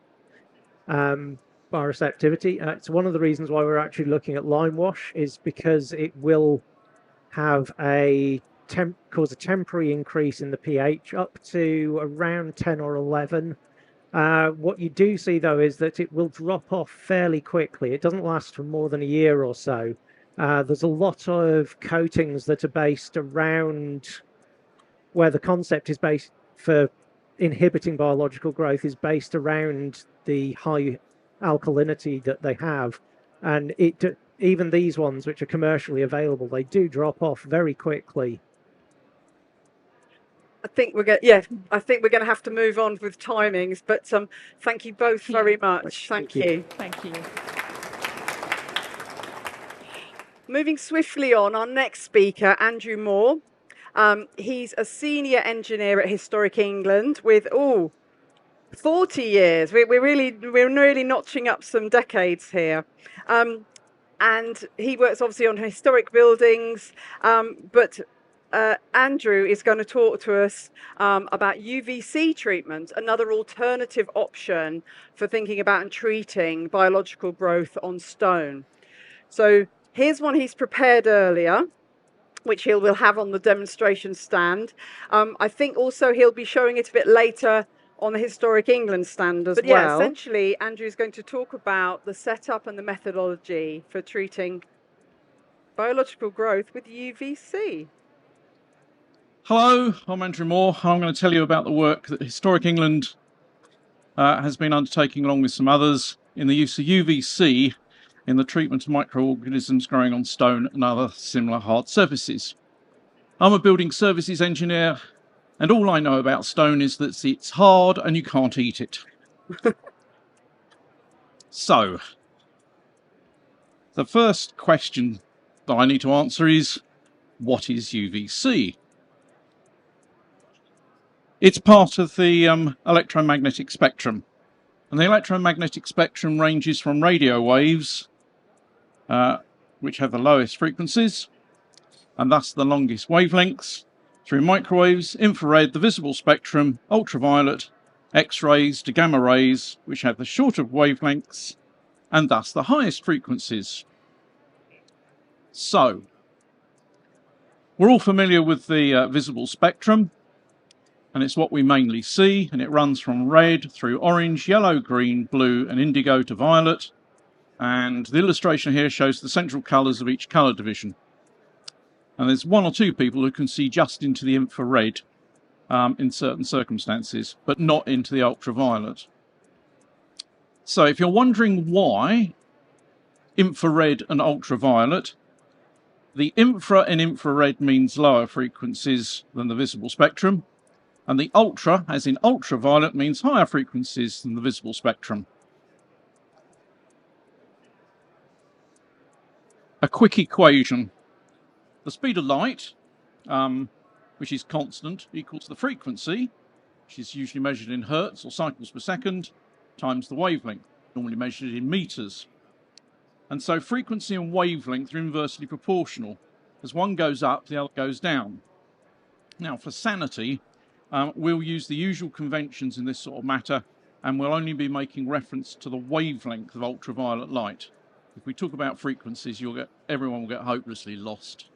bioreceptivity. It's one of the reasons why we're actually looking at lime wash, is because it will have cause a temporary increase in the pH up to around 10 or 11. What you do see, though, is that it will drop off fairly quickly. It doesn't last for more than a year or so. There's a lot of coatings that are based around where the concept is based for inhibiting biological growth is based around the high alkalinity that they have, and even these ones which are commercially available, they do drop off very quickly. I think we're going to have to move on with timings, but thank you both very much. Thank you. Thank you. Moving swiftly on, our next speaker, Andrew Moore. He's a senior engineer at Historic England with 40 years. We're really notching up some decades here. And he works obviously on historic buildings, but Andrew is going to talk to us about UVC treatment, another alternative option for thinking about and treating biological growth on stone. So here's one he's prepared earlier, which he will have on the demonstration stand. I think also he'll be showing it a bit later on the Historic England stand as well. Yeah, essentially, Andrew is going to talk about the setup and the methodology for treating biological growth with UVC. Hello, I'm Andrew Moore. I'm going to tell you about the work that Historic England has been undertaking along with some others in the use of UVC in the treatment of microorganisms growing on stone and other similar hard surfaces. I'm a building services engineer, and all I know about stone is that it's hard and you can't eat it. So, the first question that I need to answer is, what is UVC? It's part of the electromagnetic spectrum, and the electromagnetic spectrum ranges from radio waves, which have the lowest frequencies, and thus the longest wavelengths, through microwaves, infrared, the visible spectrum, ultraviolet, X-rays to gamma rays, which have the shorter wavelengths, and thus the highest frequencies. So, we're all familiar with the visible spectrum, and it's what we mainly see, and it runs from red through orange, yellow, green, blue, and indigo to violet. And the illustration here shows the central colours of each colour division. And there's one or two people who can see just into the infrared in certain circumstances, but not into the ultraviolet. So if you're wondering why infrared and ultraviolet, the infra in infrared means lower frequencies than the visible spectrum, and the ultra, as in ultraviolet, means higher frequencies than the visible spectrum. A quick equation. The speed of light, which is constant, equals the frequency, which is usually measured in hertz or cycles per second, times the wavelength, normally measured in meters. And so frequency and wavelength are inversely proportional. As one goes up, the other goes down. Now, for sanity, we'll use the usual conventions in this sort of matter, and we'll only be making reference to the wavelength of ultraviolet light. If we talk about frequencies, everyone will get hopelessly lost.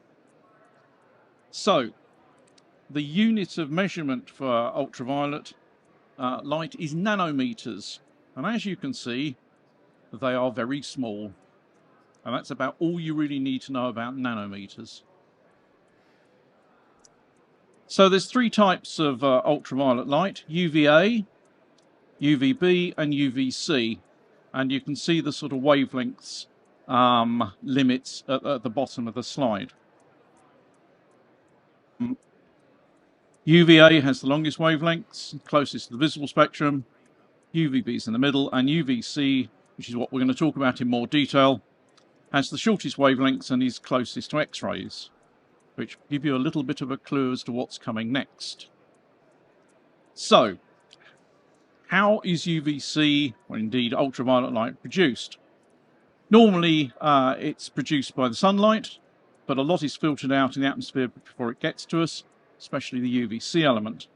So, the unit of measurement for ultraviolet light is nanometers, and as you can see, they are very small, and that's about all you really need to know about nanometers. So there's three types of ultraviolet light: UVA, UVB, and UVC, and you can see the sort of wavelengths limits at the bottom of the slide. UVA has the longest wavelengths, closest to the visible spectrum. UVB is in the middle, and UVC, which is what we're going to talk about in more detail, has the shortest wavelengths and is closest to X-rays, which give you a little bit of a clue as to what's coming next. So, how is UVC, or indeed ultraviolet light, produced? Normally, it's produced by the sunlight, but a lot is filtered out in the atmosphere before it gets to us, especially the UVC element.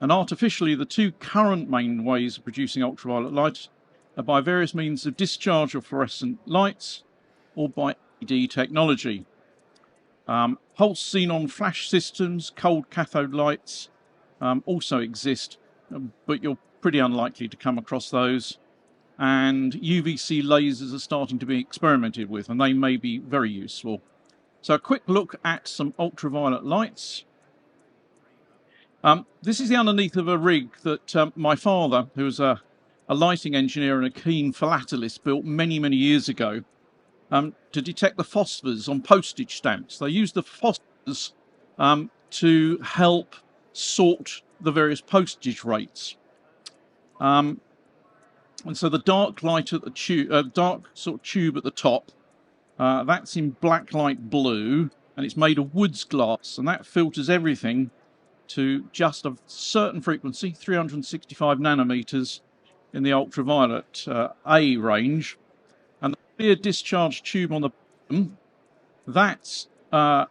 And artificially, the two current main ways of producing ultraviolet light are by various means of discharge of fluorescent lights or by LED technology. Pulse xenon flash systems, cold cathode lights also exist, but you're pretty unlikely to come across those. And UVC lasers are starting to be experimented with, and they may be very useful. So a quick look at some ultraviolet lights. This is the underneath of a rig that my father, who was a lighting engineer and a keen philatelist, built many, many years ago to detect the phosphors on postage stamps. They used the phosphors to help sort the various postage rates. And so the dark light at the tube, dark sort of tube at the top, that's in black light blue, and it's made of Woods glass, and that filters everything to just a certain frequency, 365 nanometers in the ultraviolet A range. And the clear discharge tube on the bottom, that's a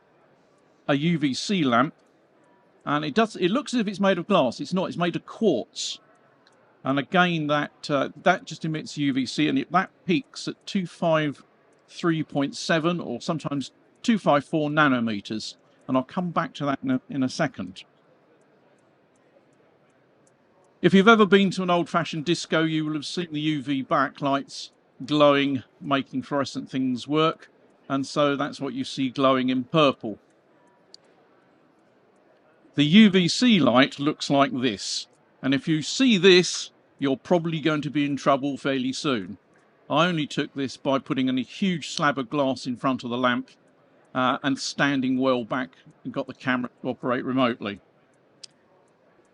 UVC lamp, and it looks as if it's made of glass. It's not. It's made of quartz, and again that just emits UVC, and that peaks at 253.7 or sometimes 254 nanometers. And I'll come back to that in a second. If you've ever been to an old-fashioned disco, you will have seen the UV backlights glowing, making fluorescent things work, and so that's what you see glowing in purple. The UVC light looks like this, and if you see this, you're probably going to be in trouble fairly soon. I only took this by putting a huge slab of glass in front of the lamp and standing well back and got the camera to operate remotely.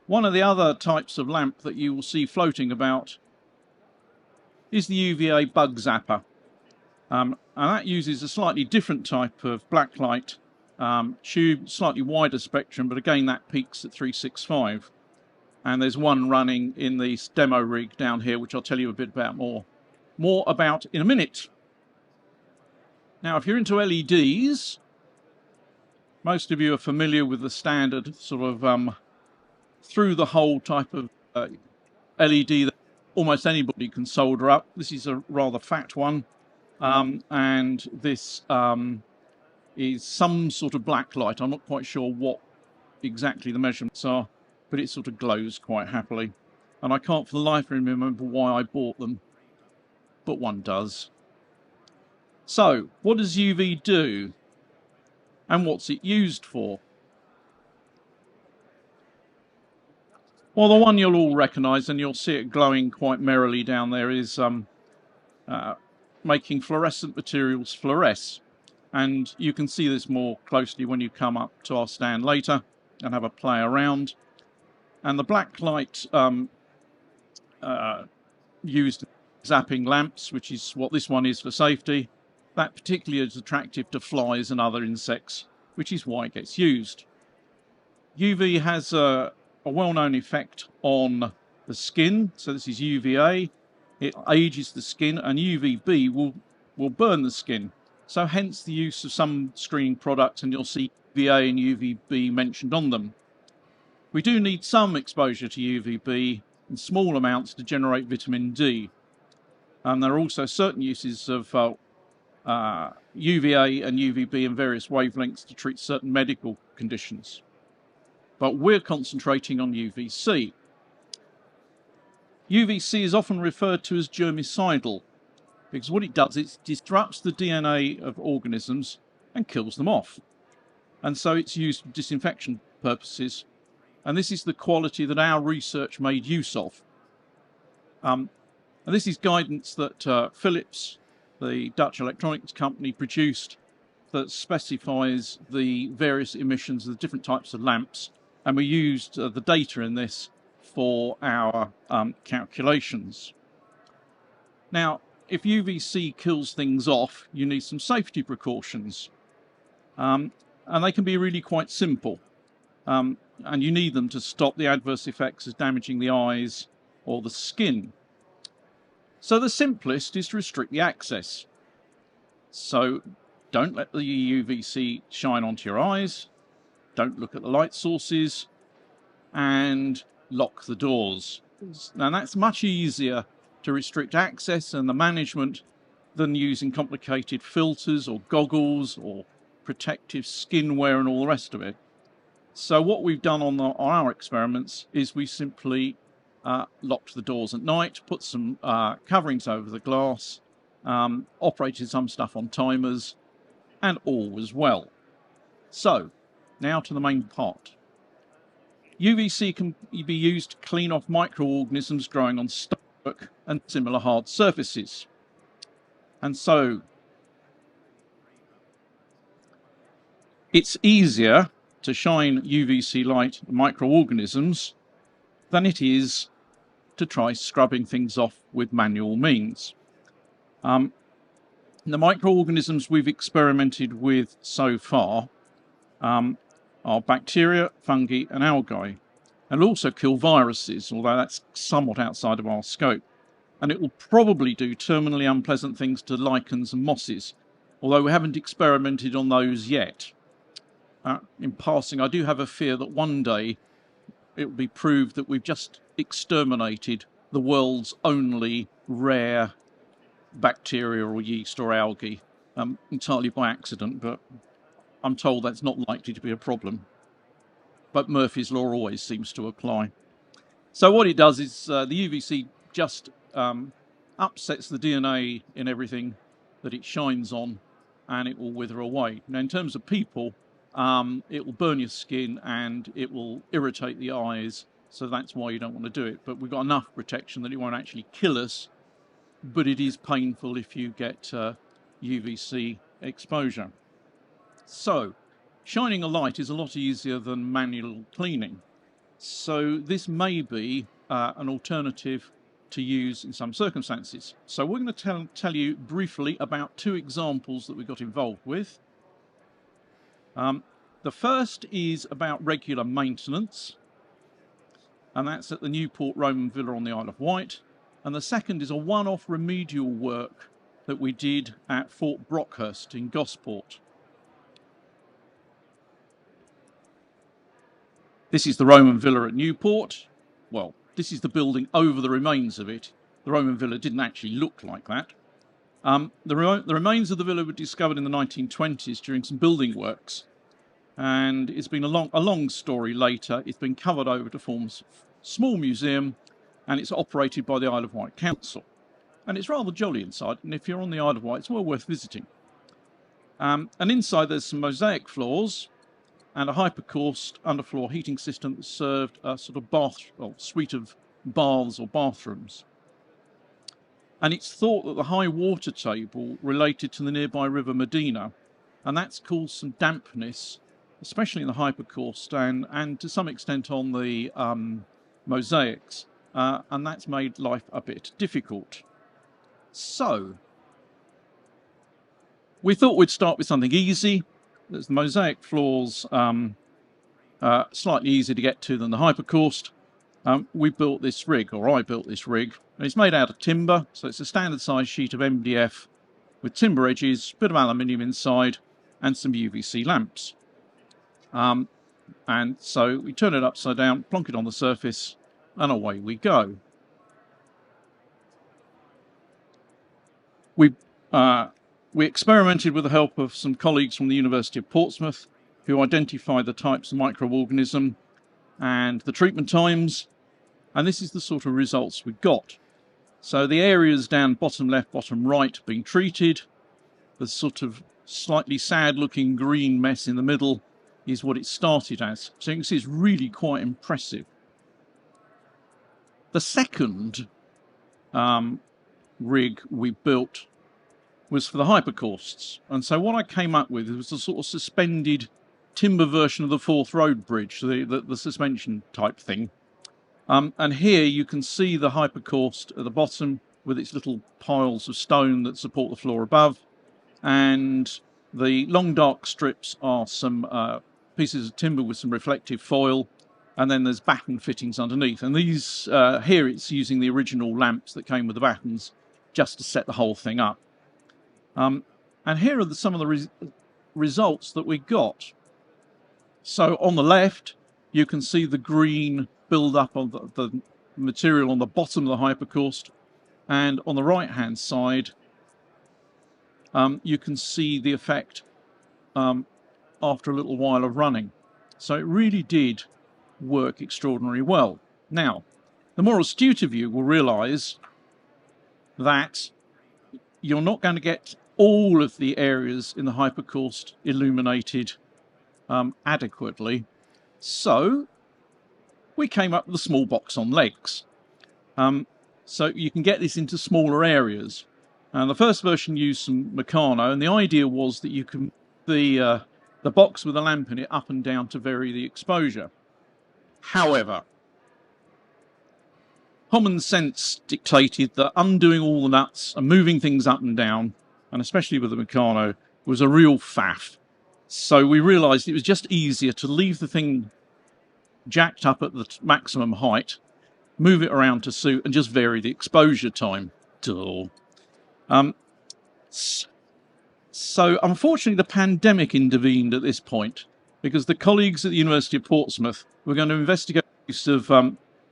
One of the other types of lamp that you will see floating about is the UVA bug zapper. And that uses a slightly different type of blacklight tube, slightly wider spectrum, but again that peaks at 365. And there's one running in the demo rig down here, which I'll tell you a bit about more about in a minute. Now, if you're into LEDs, most of you are familiar with the standard sort of through the hole type of LED that almost anybody can solder up. This is a rather fat one, and this is some sort of black light. I'm not quite sure what exactly the measurements are, but it sort of glows quite happily. And I can't for the life of me remember why I bought them, but one does. So, what does UV do? And what's it used for? Well, the one you'll all recognise, and you'll see it glowing quite merrily down there, is making fluorescent materials fluoresce. And you can see this more closely when you come up to our stand later and have a play around. And the black light used zapping lamps, which is what this one is for safety, that particularly is attractive to flies and other insects, which is why it gets used. UV has a well-known effect on the skin, so this is UVA. It ages the skin, and UVB will burn the skin. So hence the use of some screening products, and you'll see UVA and UVB mentioned on them. We do need some exposure to UVB in small amounts to generate vitamin D. And there are also certain uses of UVA and UVB in various wavelengths to treat certain medical conditions. But we're concentrating on UVC. UVC is often referred to as germicidal because what it does is it disrupts the DNA of organisms and kills them off. And so it's used for disinfection purposes. And this is the quality that our research made use of. And this is guidance that Philips, the Dutch electronics company, produced that specifies the various emissions of the different types of lamps. And we used the data in this for our calculations. Now, if UVC kills things off, you need some safety precautions. And they can be really quite simple. And you need them to stop the adverse effects of damaging the eyes or the skin. So the simplest is to restrict the access. So don't let the UVC shine onto your eyes. Don't look at the light sources, and lock the doors. Now that's much easier to restrict access and the management than using complicated filters or goggles or protective skin wear and all the rest of it. So what we've done on our experiments is we simply locked the doors at night, put some coverings over the glass, operated some stuff on timers, and all was well. So, now to the main part. UVC can be used to clean off microorganisms growing on stonework and similar hard surfaces. And so it's easier to shine UVC light at microorganisms than it is to try scrubbing things off with manual means. The microorganisms we've experimented with so far are bacteria, fungi and algae, and also kill viruses, although that's somewhat outside of our scope. And it will probably do terminally unpleasant things to lichens and mosses, although we haven't experimented on those yet. In passing, I do have a fear that one day it will be proved that we've just exterminated the world's only rare bacteria or yeast or algae, entirely by accident, but I'm told that's not likely to be a problem. But Murphy's Law always seems to apply. So what it does is the UVC just upsets the DNA in everything that it shines on, and it will wither away. Now, in terms of people, it will burn your skin and it will irritate the eyes, so that's why you don't want to do it. But we've got enough protection that it won't actually kill us, but it is painful if you get UVC exposure. So, shining a light is a lot easier than manual cleaning. So this may be an alternative to use in some circumstances. So we're going to tell you briefly about two examples that we got involved with. The first is about regular maintenance, and that's at the Newport Roman Villa on the Isle of Wight. And the second is a one-off remedial work that we did at Fort Brockhurst in Gosport. This is the Roman Villa at Newport. Well, this is the building over the remains of it. The Roman Villa didn't actually look like that. The remains of the villa were discovered in the 1920s during some building works. And it's been a long story later. It's been covered over to form a small museum, and it's operated by the Isle of Wight Council. And it's rather jolly inside, and if you're on the Isle of Wight, it's well worth visiting. And inside there's some mosaic floors and a hypercaust underfloor heating system that served a sort of suite of baths or bathrooms. And it's thought that the high water table related to the nearby River Medina, and that's caused some dampness, especially in the hypercaust and to some extent on the mosaics, and that's made life a bit difficult. So we thought we'd start with something easy. There's the mosaic floors, slightly easier to get to than the hypercaust. We built this rig, or I built this rig, and it's made out of timber, so it's a standard size sheet of MDF with timber edges, a bit of aluminium inside, and some UVC lamps. And so we turn it upside down, plonk it on the surface, and away we go. We experimented with the help of some colleagues from the University of Portsmouth who identified the types of microorganism and the treatment times, and this is the sort of results we got. So the areas down bottom left, bottom right being treated, the sort of slightly sad looking green mess in the middle is what it started as. So you can see it's really quite impressive. The second rig we built was for the hypercausts, and so what I came up with was a sort of suspended timber version of the Forth Road Bridge, the suspension type thing. And here you can see the hypercaust at the bottom with its little piles of stone that support the floor above, and the long dark strips are some pieces of timber with some reflective foil, and then there's batten fittings underneath. And these here it's using the original lamps that came with the battens just to set the whole thing up. And here are some of the results that we got. So on the left, you can see the green build-up of the material on the bottom of the hypercaust, and on the right-hand side, you can see the effect after a little while of running. So it really did work extraordinarily well. Now, the more astute of you will realise that you're not going to get all of the areas in the hypercaust illuminated adequately. So we came up with a small box on legs. So you can get this into smaller areas. And the first version used some Meccano, and the idea was that you can the box with a lamp in it up and down to vary the exposure. However, common sense dictated that undoing all the nuts and moving things up and down, and especially with the Meccano, was a real faff. So we realised it was just easier to leave the thing jacked up at the maximum height, move it around to suit, and just vary the exposure time. So unfortunately, the pandemic intervened at this point, because the colleagues at the University of Portsmouth were going to investigate the use of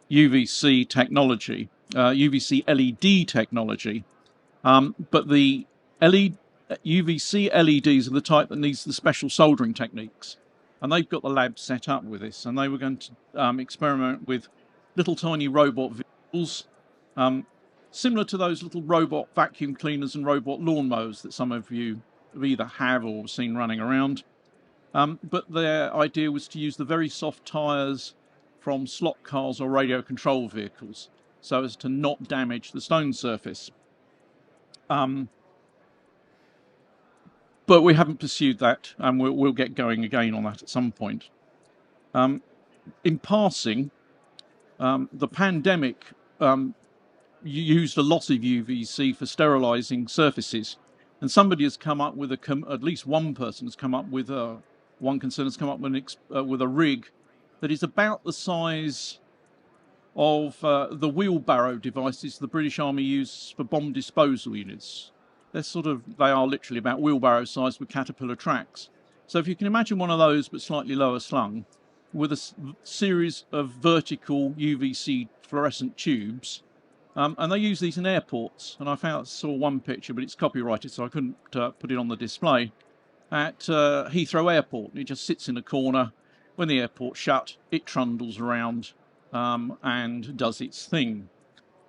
UVC technology, UVC LED technology, but the UVC LEDs are the type that needs the special soldering techniques, and they've got the lab set up with this, and they were going to experiment with little tiny robot vehicles, similar to those little robot vacuum cleaners and robot lawnmowers that some of you either have or seen running around. But their idea was to use the very soft tyres from slot cars or radio control vehicles, so as to not damage the stone surface. But we haven't pursued that, and we'll get going again on that at some point. In passing, the pandemic used a lot of UVC for sterilising surfaces, and somebody has come up with at least one person has come up with one concern has come up with a rig that is about the size of the wheelbarrow devices the British Army use for bomb disposal units. They are literally about wheelbarrow size with caterpillar tracks. So if you can imagine one of those, but slightly lower slung, with a series of vertical UVC fluorescent tubes, and they use these in airports. And I saw one picture, but it's copyrighted, so I couldn't put it on the display. At Heathrow Airport, it just sits in a corner. When the airport's shut, it trundles around and does its thing.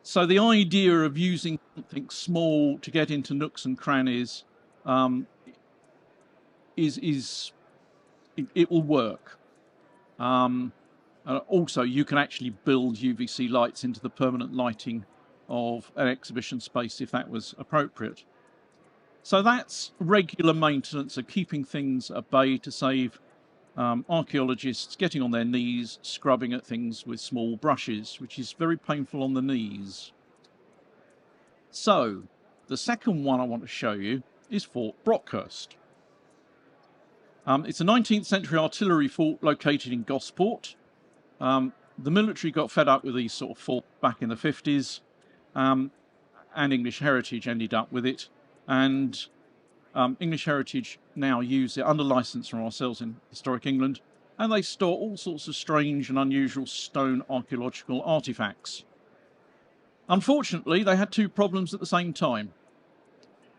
So the idea of using something small to get into nooks and crannies it will work. Also, you can actually build UVC lights into the permanent lighting of an exhibition space if that was appropriate. So that's regular maintenance of keeping things at bay to save archaeologists getting on their knees, scrubbing at things with small brushes, which is very painful on the knees. So, the second one I want to show you is Fort Brockhurst. It's a 19th century artillery fort located in Gosport. The military got fed up with these sort of forts back in the 50s, and English Heritage ended up with it. And English Heritage now use it under licence from ourselves in Historic England, and they store all sorts of strange and unusual stone archaeological artefacts. Unfortunately, they had two problems at the same time.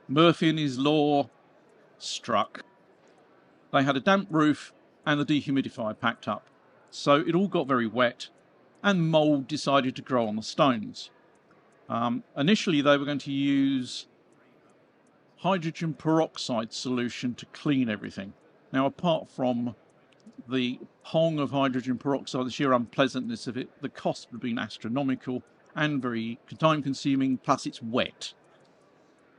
Murphy and his law struck. They had a damp roof and the dehumidifier packed up, so it all got very wet, and mould decided to grow on the stones. Initially, they were going to use hydrogen peroxide solution to clean everything. Now, apart from the pong of hydrogen peroxide, the sheer unpleasantness of it, the cost would have been astronomical and very time-consuming, plus it's wet.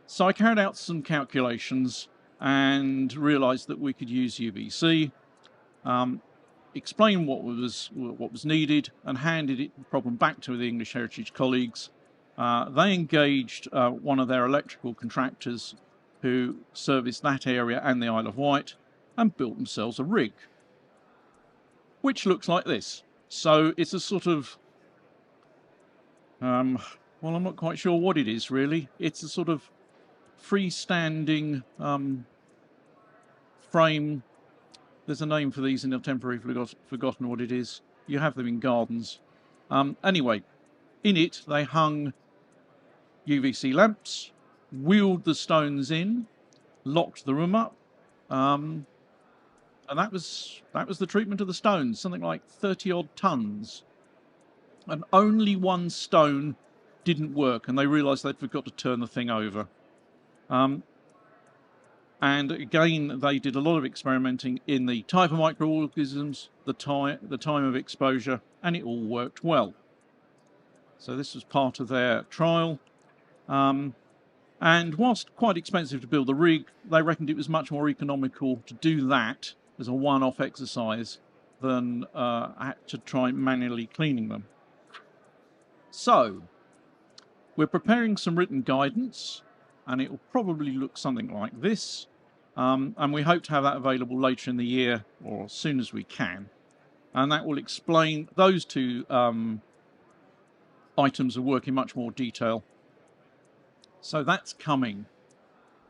So I carried out some calculations and realised that we could use UVC, explain what was needed, and handed the problem back to the English Heritage colleagues. They engaged one of their electrical contractors who serviced that area and the Isle of Wight, and built themselves a rig, which looks like this. So it's a sort of, well, I'm not quite sure what it is really. It's a sort of freestanding frame. There's a name for these, and I've temporarily forgotten what it is. You have them in gardens. Anyway, in it they hung UVC lamps, wheeled the stones in, locked the room up, and that was the treatment of the stones, something like 30 odd tons. And only one stone didn't work, and they realised they'd forgot to turn the thing over. And again, they did a lot of experimenting in the type of microorganisms, the time of exposure, and it all worked well. So this was part of their trial. And whilst quite expensive to build the rig, they reckoned it was much more economical to do that as a one-off exercise than to try manually cleaning them. So we're preparing some written guidance, and it will probably look something like this. And we hope to have that available later in the year or as soon as we can. And that will explain those two items of work in much more detail. So that's coming.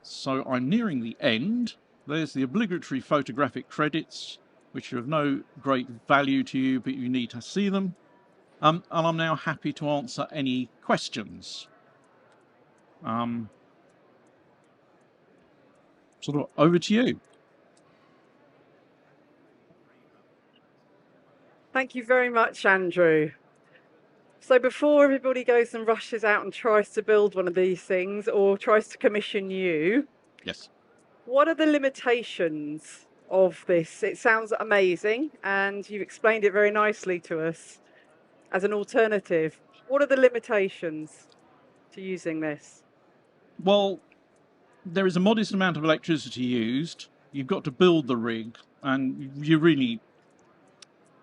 So I'm nearing the end. There's the obligatory photographic credits, which are of no great value to you, but you need to see them. And I'm now happy to answer any questions. Sort of over to you. Thank you very much, Andrew. So before everybody goes and rushes out and tries to build one of these things or tries to commission you, yes, what are the limitations of this? It sounds amazing, and you've explained it very nicely to us as an alternative. What are the limitations to using this? Well, there is a modest amount of electricity used. You've got to build the rig, and you really...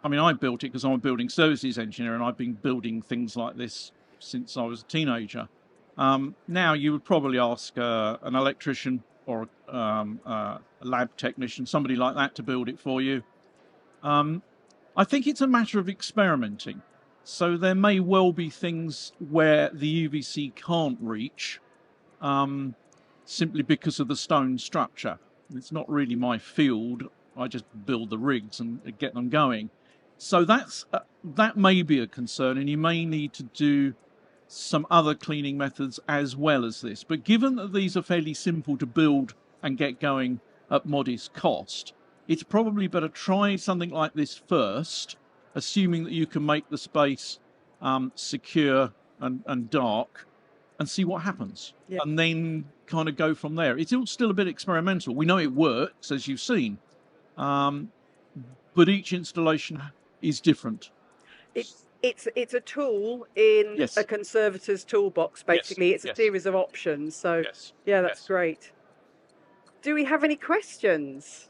I mean, I built it because I'm a building services engineer, and I've been building things like this since I was a teenager. Now, you would probably ask an electrician or a lab technician, somebody like that, to build it for you. I think it's a matter of experimenting. So there may well be things where the UVC can't reach simply because of the stone structure. It's not really my field. I just build the rigs and get them going. So that may be a concern, and you may need to do some other cleaning methods as well as this. But given that these are fairly simple to build and get going at modest cost, it's probably better try something like this first, assuming that you can make the space secure and dark, and see what happens. Yeah. And then kind of go from there. It's still a bit experimental. We know it works, as you've seen, but each installation is different. It's a tool in yes. a conservator's toolbox, basically. Yes. It's a series of options. So, yes. Yeah, that's great. Do we have any questions?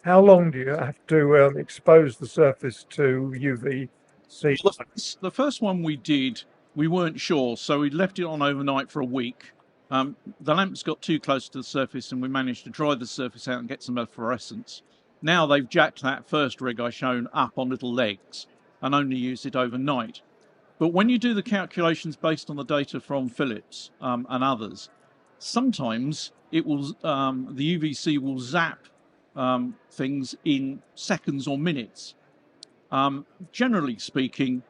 How long do you have to expose the surface to UVC? The first one we did, we weren't sure, so we left it on overnight for a week. The lamps got too close to the surface, and we managed to dry the surface out and get some fluorescence. Now they've jacked that first rig I shown up on little legs and only used it overnight. But when you do the calculations based on the data from Philips and others, sometimes it will the UVC will zap things in seconds or minutes. Generally speaking,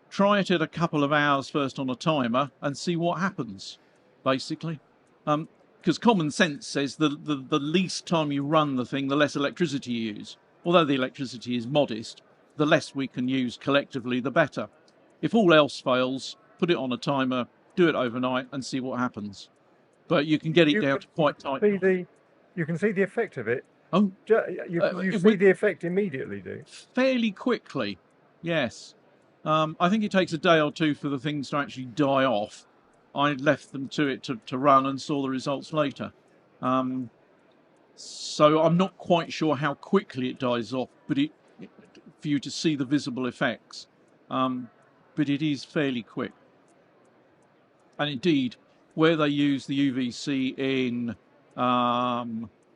try it at a couple of hours first on a timer and see what happens, basically. Because common sense says the least time you run the thing, the less electricity you use. Although the electricity is modest, the less we can use collectively, the better. If all else fails, put it on a timer, do it overnight, and see what happens. But you can get it down to quite tight. You can see the effect of it. Oh, you see the effect immediately, do you? Fairly quickly, yes. I think it takes a day or two for the things to actually die off. I left them to it to run and saw the results later. So I'm not quite sure how quickly it dies off, but for you to see the visible effects. But it is fairly quick. And indeed, where they use the UVC in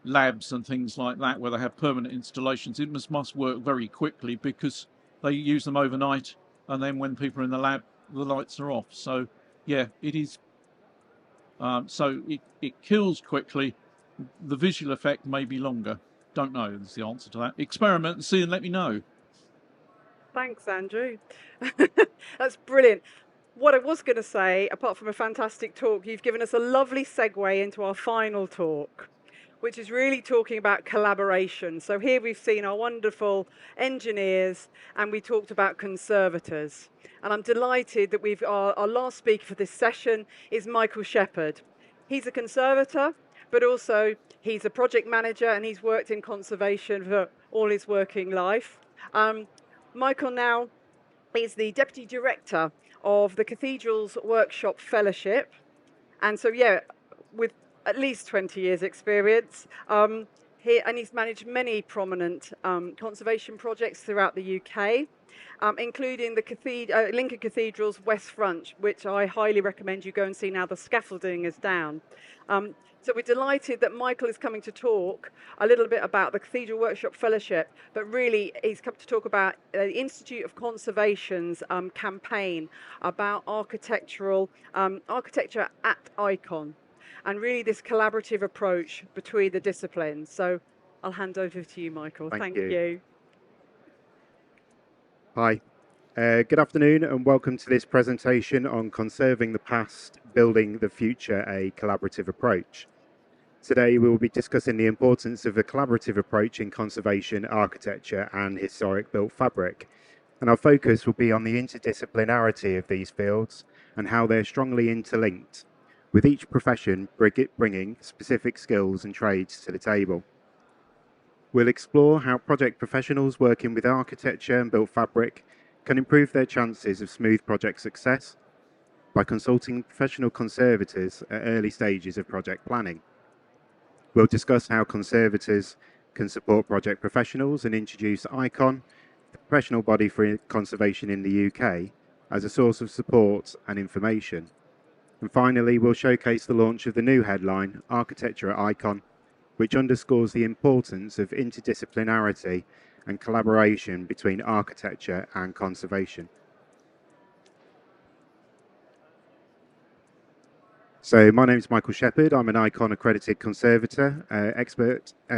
labs and things like that, where they have permanent installations, it must work very quickly because they use them overnight, and then when people are in the lab, the lights are off. So, yeah, it is. So it kills quickly. The visual effect may be longer. Don't know is the answer to that. Experiment and see and let me know. Thanks, Andrew. That's brilliant. What I was going to say, apart from a fantastic talk, you've given us a lovely segue into our final talk, which is really talking about collaboration. So here we've seen our wonderful engineers, and we talked about conservators. And I'm delighted that our last speaker for this session is Michael Sheppard. He's a conservator, but also he's a project manager, and he's worked in conservation for all his working life. Michael now is the Deputy Director of the Cathedrals Workshop Fellowship. And so, yeah, with at least 20 years experience, he's managed many prominent conservation projects throughout the UK, including the Lincoln Cathedral's West Front, which I highly recommend you go and see now the scaffolding is down. So we're delighted that Michael is coming to talk a little bit about the Cathedral Workshop Fellowship, but really he's come to talk about the Institute of Conservation's campaign about architecture at Icon, and really this collaborative approach between the disciplines. So I'll hand over to you, Michael. Thank you. Hi. Good afternoon and welcome to this presentation on Conserving the Past, Building the Future, a Collaborative Approach. Today we will be discussing the importance of a collaborative approach in conservation, architecture and historic built fabric. And our focus will be on the interdisciplinarity of these fields and how they're strongly interlinked, with each profession bringing specific skills and trades to the table. We'll explore how project professionals working with architecture and built fabric can improve their chances of smooth project success by consulting professional conservators at early stages of project planning. We'll discuss how conservators can support project professionals and introduce ICON, the professional body for conservation in the UK, as a source of support and information. And finally, we'll showcase the launch of the new headline, Architecture at ICON, which underscores the importance of interdisciplinarity and collaboration between architecture and conservation. So my name is Michael Sheppard. I'm an ICON accredited conservator,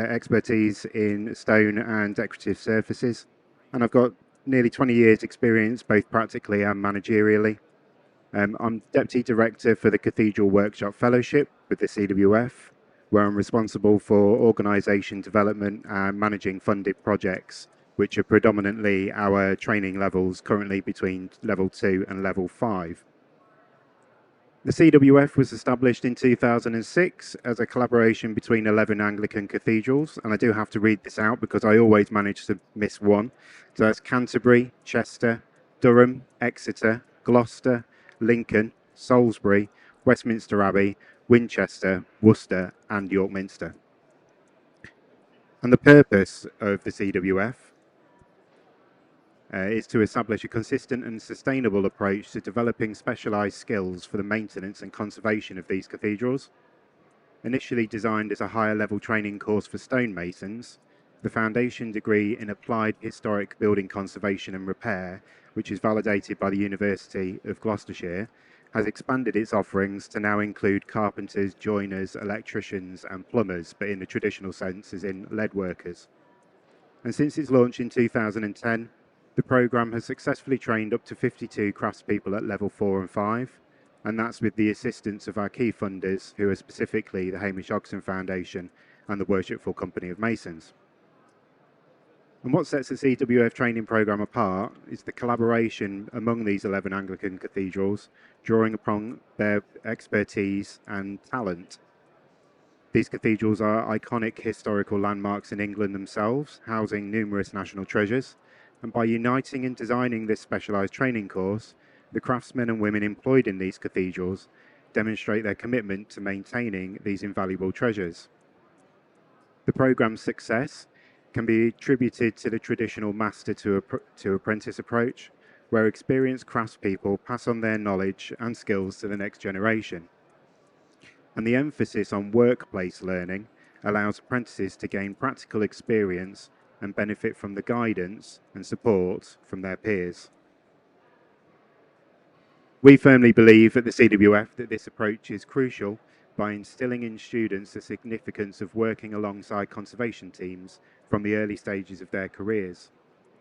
expertise in stone and decorative surfaces. And I've got nearly 20 years experience, both practically and managerially. I'm Deputy Director for the Cathedral Workshop Fellowship with the CWF, where I'm responsible for organisation development and managing funded projects, which are predominantly our training levels, currently between level 2 and level 5. The CWF was established in 2006 as a collaboration between 11 Anglican cathedrals, and I do have to read this out because I always manage to miss one. So that's Canterbury, Chester, Durham, Exeter, Gloucester, Lincoln, Salisbury, Westminster Abbey, Winchester, Worcester and York Minster. And the purpose of the CWF is to establish a consistent and sustainable approach to developing specialised skills for the maintenance and conservation of these cathedrals. Initially designed as a higher level training course for stonemasons, the foundation degree in Applied Historic Building Conservation and Repair, which is validated by the University of Gloucestershire, has expanded its offerings to now include carpenters, joiners, electricians and plumbers, but in the traditional sense as in lead workers. And since its launch in 2010, the programme has successfully trained up to 52 craftspeople at level 4 and 5, and that's with the assistance of our key funders, who are specifically the Hamish Ogson Foundation and the Worshipful Company of Masons. And what sets the CWF training programme apart is the collaboration among these 11 Anglican cathedrals, drawing upon their expertise and talent. These cathedrals are iconic historical landmarks in England themselves, housing numerous national treasures, and by uniting and designing this specialised training course, the craftsmen and women employed in these cathedrals demonstrate their commitment to maintaining these invaluable treasures. The programme's success can be attributed to the traditional master to apprentice approach, where experienced craftspeople pass on their knowledge and skills to the next generation. And the emphasis on workplace learning allows apprentices to gain practical experience and benefit from the guidance and support from their peers. We firmly believe at the CWF that this approach is crucial by instilling in students the significance of working alongside conservation teams from the early stages of their careers.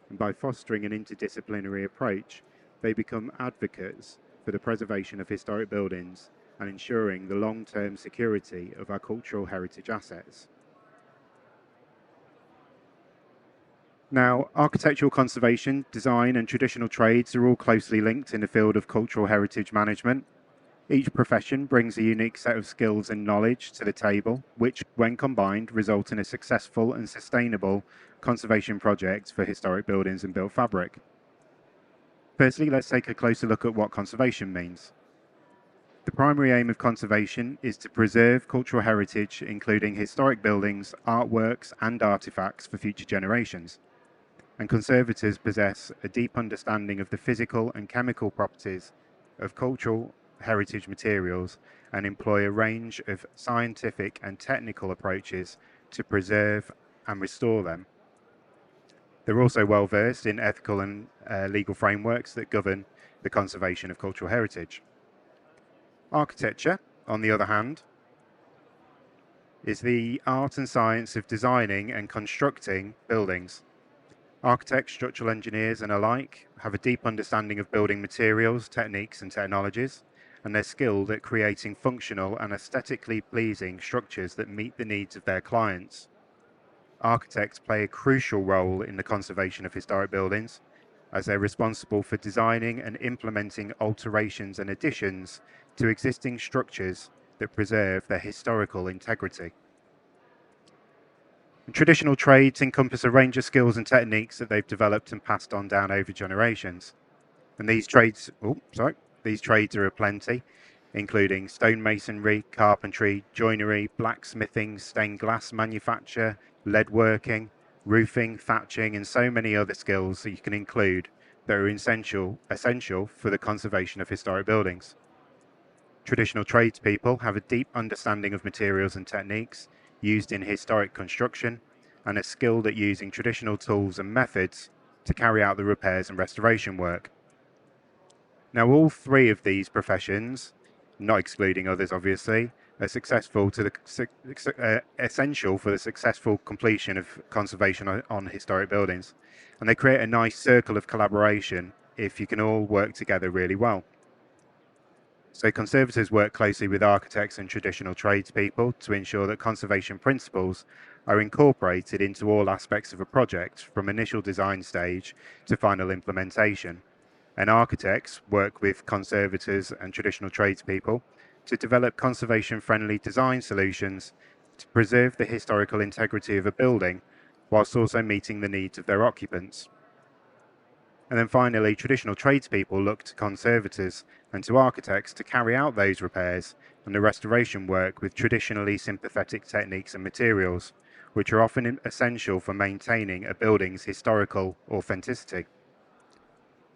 And by fostering an interdisciplinary approach, they become advocates for the preservation of historic buildings and ensuring the long-term security of our cultural heritage assets. Now, architectural conservation, design and traditional trades are all closely linked in the field of cultural heritage management. Each profession brings a unique set of skills and knowledge to the table, which, when combined, result in a successful and sustainable conservation project for historic buildings and built fabric. Firstly, let's take a closer look at what conservation means. The primary aim of conservation is to preserve cultural heritage, including historic buildings, artworks, and artifacts for future generations. And conservators possess a deep understanding of the physical and chemical properties of cultural heritage materials and employ a range of scientific and technical approaches to preserve and restore them. They're also well versed in ethical and legal frameworks that govern the conservation of cultural heritage. Architecture, on the other hand, is the art and science of designing and constructing buildings. Architects, structural engineers and alike have a deep understanding of building materials, techniques and technologies, and they're skilled at creating functional and aesthetically pleasing structures that meet the needs of their clients. Architects play a crucial role in the conservation of historic buildings, as they're responsible for designing and implementing alterations and additions to existing structures that preserve their historical integrity. Traditional trades encompass a range of skills and techniques that they've developed and passed on down over generations. And these trades are aplenty, including stonemasonry, carpentry, joinery, blacksmithing, stained glass manufacture, leadworking, roofing, thatching, and so many other skills that you can include that are essential for the conservation of historic buildings. Traditional tradespeople have a deep understanding of materials and techniques used in historic construction and are skilled at using traditional tools and methods to carry out the repairs and restoration work. Now, all three of these professions, not excluding others obviously, are essential for the successful completion of conservation on historic buildings, and they create a nice circle of collaboration if you can all work together really well. So conservators work closely with architects and traditional tradespeople to ensure that conservation principles are incorporated into all aspects of a project, from initial design stage to final implementation. And architects work with conservators and traditional tradespeople to develop conservation-friendly design solutions to preserve the historical integrity of a building, whilst also meeting the needs of their occupants. And then finally, traditional tradespeople look to conservators and to architects to carry out those repairs and the restoration work with traditionally sympathetic techniques and materials, which are often essential for maintaining a building's historical authenticity.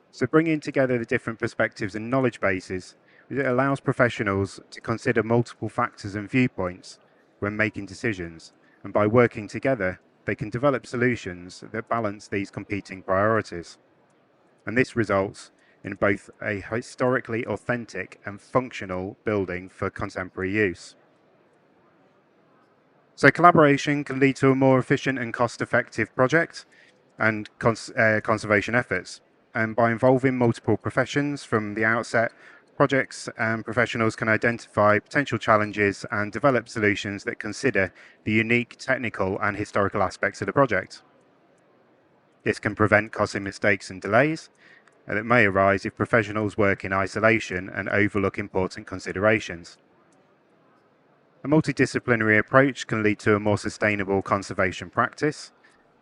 So bringing together the different perspectives and knowledge bases, it allows professionals to consider multiple factors and viewpoints when making decisions, and by working together, they can develop solutions that balance these competing priorities. And this results in both a historically authentic and functional building for contemporary use. So collaboration can lead to a more efficient and cost-effective project and conservation efforts. And by involving multiple professions from the outset, projects and professionals can identify potential challenges and develop solutions that consider the unique technical and historical aspects of the project. This can prevent costly mistakes and delays that may arise if professionals work in isolation and overlook important considerations. A multidisciplinary approach can lead to a more sustainable conservation practice.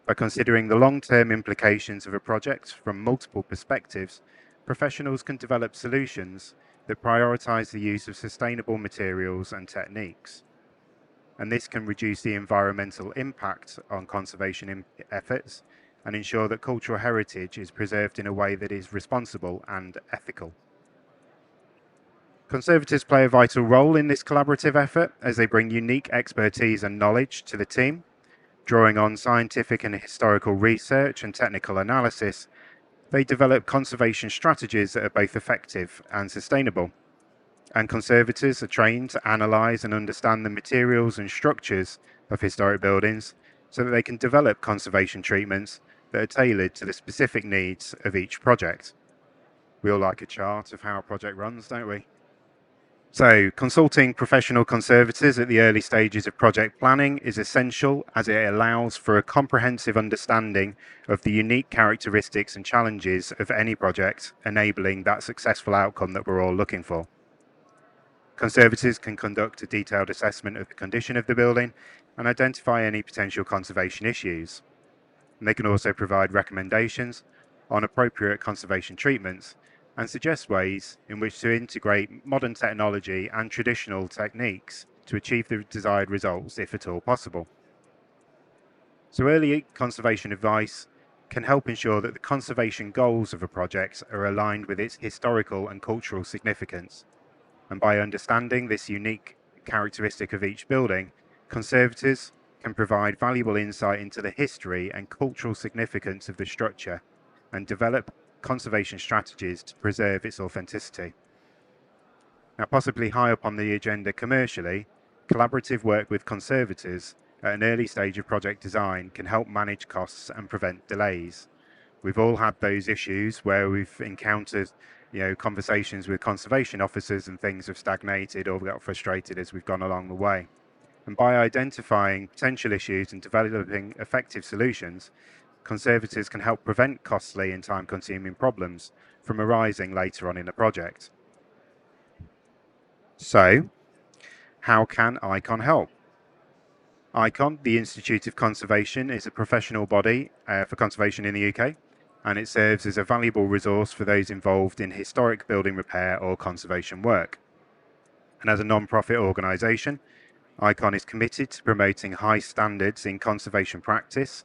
By considering the long-term implications of a project from multiple perspectives, professionals can develop solutions that prioritize the use of sustainable materials and techniques. And this can reduce the environmental impact on conservation efforts and ensure that cultural heritage is preserved in a way that is responsible and ethical. Conservators play a vital role in this collaborative effort as they bring unique expertise and knowledge to the team. Drawing on scientific and historical research and technical analysis, they develop conservation strategies that are both effective and sustainable. And conservators are trained to analyse and understand the materials and structures of historic buildings so that they can develop conservation treatments that are tailored to the specific needs of each project. We all like a chart of how a project runs, don't we? So, consulting professional conservators at the early stages of project planning is essential as it allows for a comprehensive understanding of the unique characteristics and challenges of any project, enabling that successful outcome that we're all looking for. Conservators can conduct a detailed assessment of the condition of the building and identify any potential conservation issues. And they can also provide recommendations on appropriate conservation treatments and suggest ways in which to integrate modern technology and traditional techniques to achieve the desired results, if at all possible. So early conservation advice can help ensure that the conservation goals of a project are aligned with its historical and cultural significance. And by understanding this unique characteristic of each building, conservators can provide valuable insight into the history and cultural significance of the structure and develop conservation strategies to preserve its authenticity. Now, possibly high up on the agenda commercially, collaborative work with conservators at an early stage of project design can help manage costs and prevent delays. We've all had those issues where we've encountered conversations with conservation officers and things have stagnated or got frustrated as we've gone along the way. And by identifying potential issues and developing effective solutions, conservators can help prevent costly and time-consuming problems from arising later on in the project. So, how can ICON help? ICON, the Institute of Conservation, is a professional body for conservation in the UK, and it serves as a valuable resource for those involved in historic building repair or conservation work. And as a non-profit organisation, ICON is committed to promoting high standards in conservation practice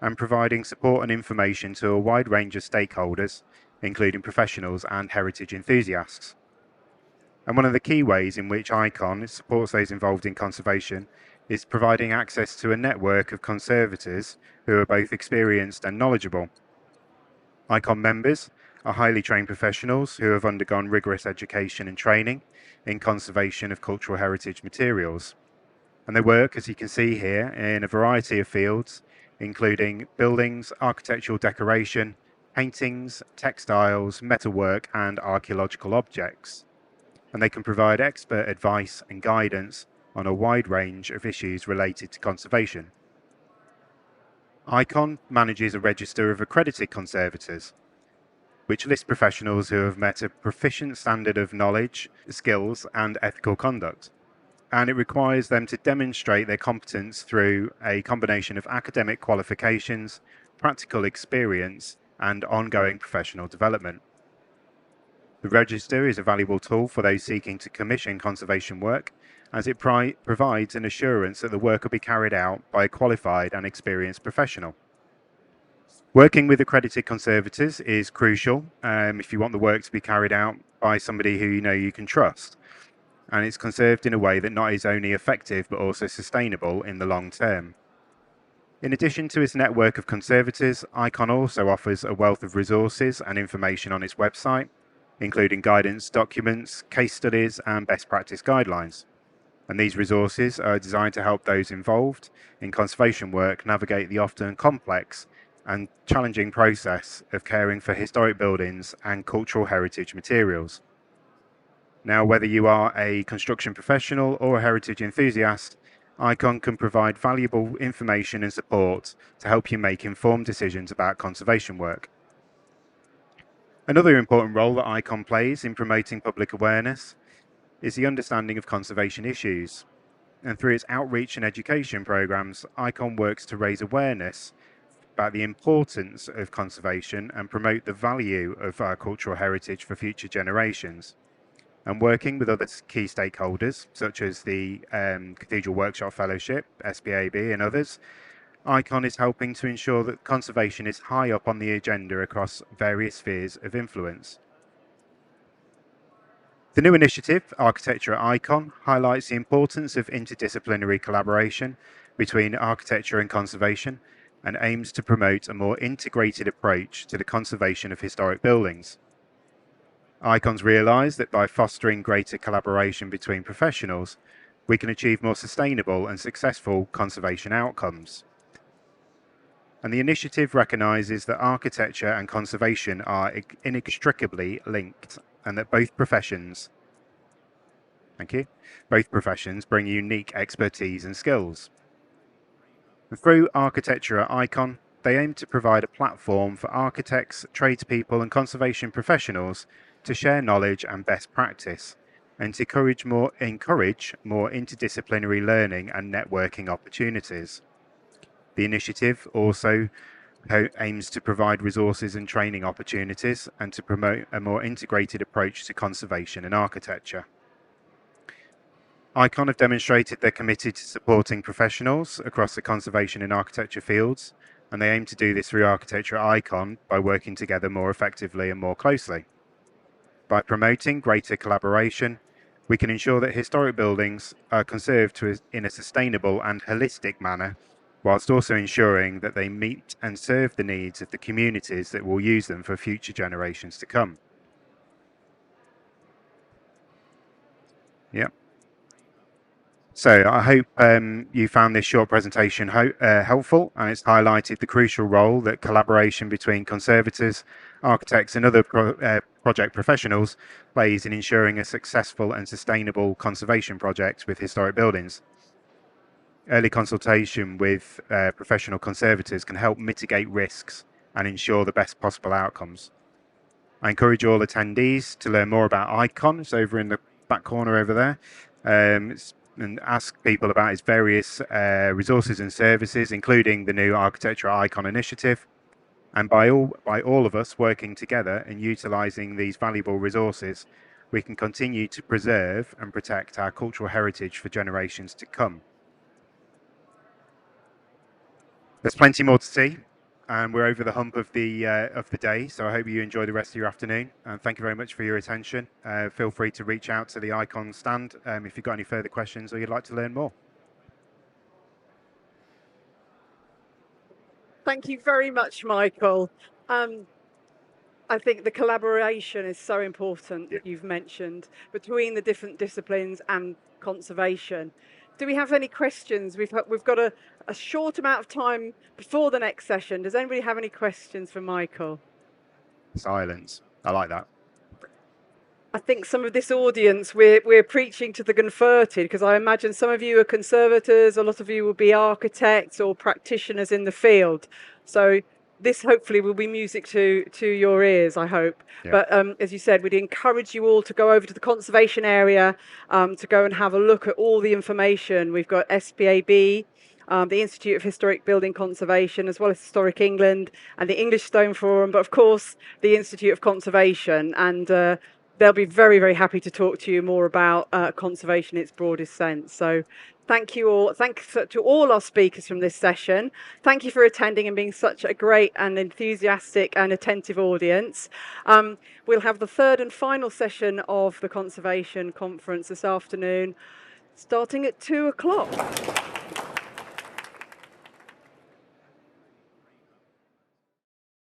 and providing support and information to a wide range of stakeholders, including professionals and heritage enthusiasts. And one of the key ways in which ICON supports those involved in conservation is providing access to a network of conservators who are both experienced and knowledgeable. ICON members are highly trained professionals who have undergone rigorous education and training in conservation of cultural heritage materials. And they work, as you can see here, in a variety of fields, including buildings, architectural decoration, paintings, textiles, metalwork, and archaeological objects. And they can provide expert advice and guidance on a wide range of issues related to conservation. ICON manages a register of accredited conservators, which lists professionals who have met a proficient standard of knowledge, skills, and ethical conduct. And it requires them to demonstrate their competence through a combination of academic qualifications, practical experience, and ongoing professional development. The register is a valuable tool for those seeking to commission conservation work, as it provides an assurance that the work will be carried out by a qualified and experienced professional. Working with accredited conservators is crucial if you want the work to be carried out by somebody who you can trust. And it's conserved in a way that not is only effective but also sustainable in the long term. In addition to its network of conservators, ICON also offers a wealth of resources and information on its website, including guidance documents, case studies, and best practice guidelines. And these resources are designed to help those involved in conservation work navigate the often complex and challenging process of caring for historic buildings and cultural heritage materials. Now, whether you are a construction professional or a heritage enthusiast, ICON can provide valuable information and support to help you make informed decisions about conservation work. Another important role that ICON plays in promoting public awareness is the understanding of conservation issues. And through its outreach and education programs, ICON works to raise awareness about the importance of conservation and promote the value of our cultural heritage for future generations. And working with other key stakeholders, such as the Cathedrals Workshop Fellowship, SBAB, and others, ICON is helping to ensure that conservation is high up on the agenda across various spheres of influence. The new initiative, Architecture at ICON, highlights the importance of interdisciplinary collaboration between architecture and conservation and aims to promote a more integrated approach to the conservation of historic buildings. ICON's realise that by fostering greater collaboration between professionals, we can achieve more sustainable and successful conservation outcomes. And the initiative recognises that architecture and conservation are inextricably linked and that both professions Thank you. Both professions bring unique expertise and skills. And through Architecture Icon, they aim to provide a platform for architects, tradespeople and conservation professionals to share knowledge and best practice, and to encourage more interdisciplinary learning and networking opportunities. The initiative also aims to provide resources and training opportunities and to promote a more integrated approach to conservation and architecture. ICON have demonstrated they're committed to supporting professionals across the conservation and architecture fields, and they aim to do this through Architecture ICON by working together more effectively and more closely. By promoting greater collaboration, we can ensure that historic buildings are conserved in a sustainable and holistic manner, whilst also ensuring that they meet and serve the needs of the communities that will use them for future generations to come. Yeah. So I hope you found this short presentation helpful, and it's highlighted the crucial role that collaboration between conservators, architects and other project professionals plays in ensuring a successful and sustainable conservation project with historic buildings. Early consultation with professional conservators can help mitigate risks and ensure the best possible outcomes. I encourage all attendees to learn more about ICON. It's over in the back corner over there. And ask people about its various resources and services, including the new Architecture Icon initiative. And by all of us working together and utilising these valuable resources, we can continue to preserve and protect our cultural heritage for generations to come. There's plenty more to see, and we're over the hump of the day, so I hope you enjoy the rest of your afternoon, and thank you very much for your attention. Feel free to reach out to the ICON stand if you've got any further questions or you'd like to learn more. Thank you very much, Michael. I think the collaboration is so important that you've mentioned between the different disciplines and conservation. Do we have any questions? We've got a short amount of time before the next session. Does anybody have any questions for Michael? Silence. I like that. I think some of this audience, we're preaching to the converted, because I imagine some of you are conservators, a lot of you will be architects or practitioners in the field. So this hopefully will be music to your ears, I hope. Yeah. But as you said, we'd encourage you all to go over to the conservation area to go and have a look at all the information. We've got SPAB, the Institute of Historic Building Conservation, as well as Historic England and the English Stone Forum, but of course the Institute of Conservation. And they'll be very, very happy to talk to you more about conservation in its broadest sense. So thank you all. Thanks to all our speakers from this session. Thank you for attending and being such a great and enthusiastic and attentive audience. We'll have the third and final session of the Conservation Conference this afternoon, starting at 2 o'clock.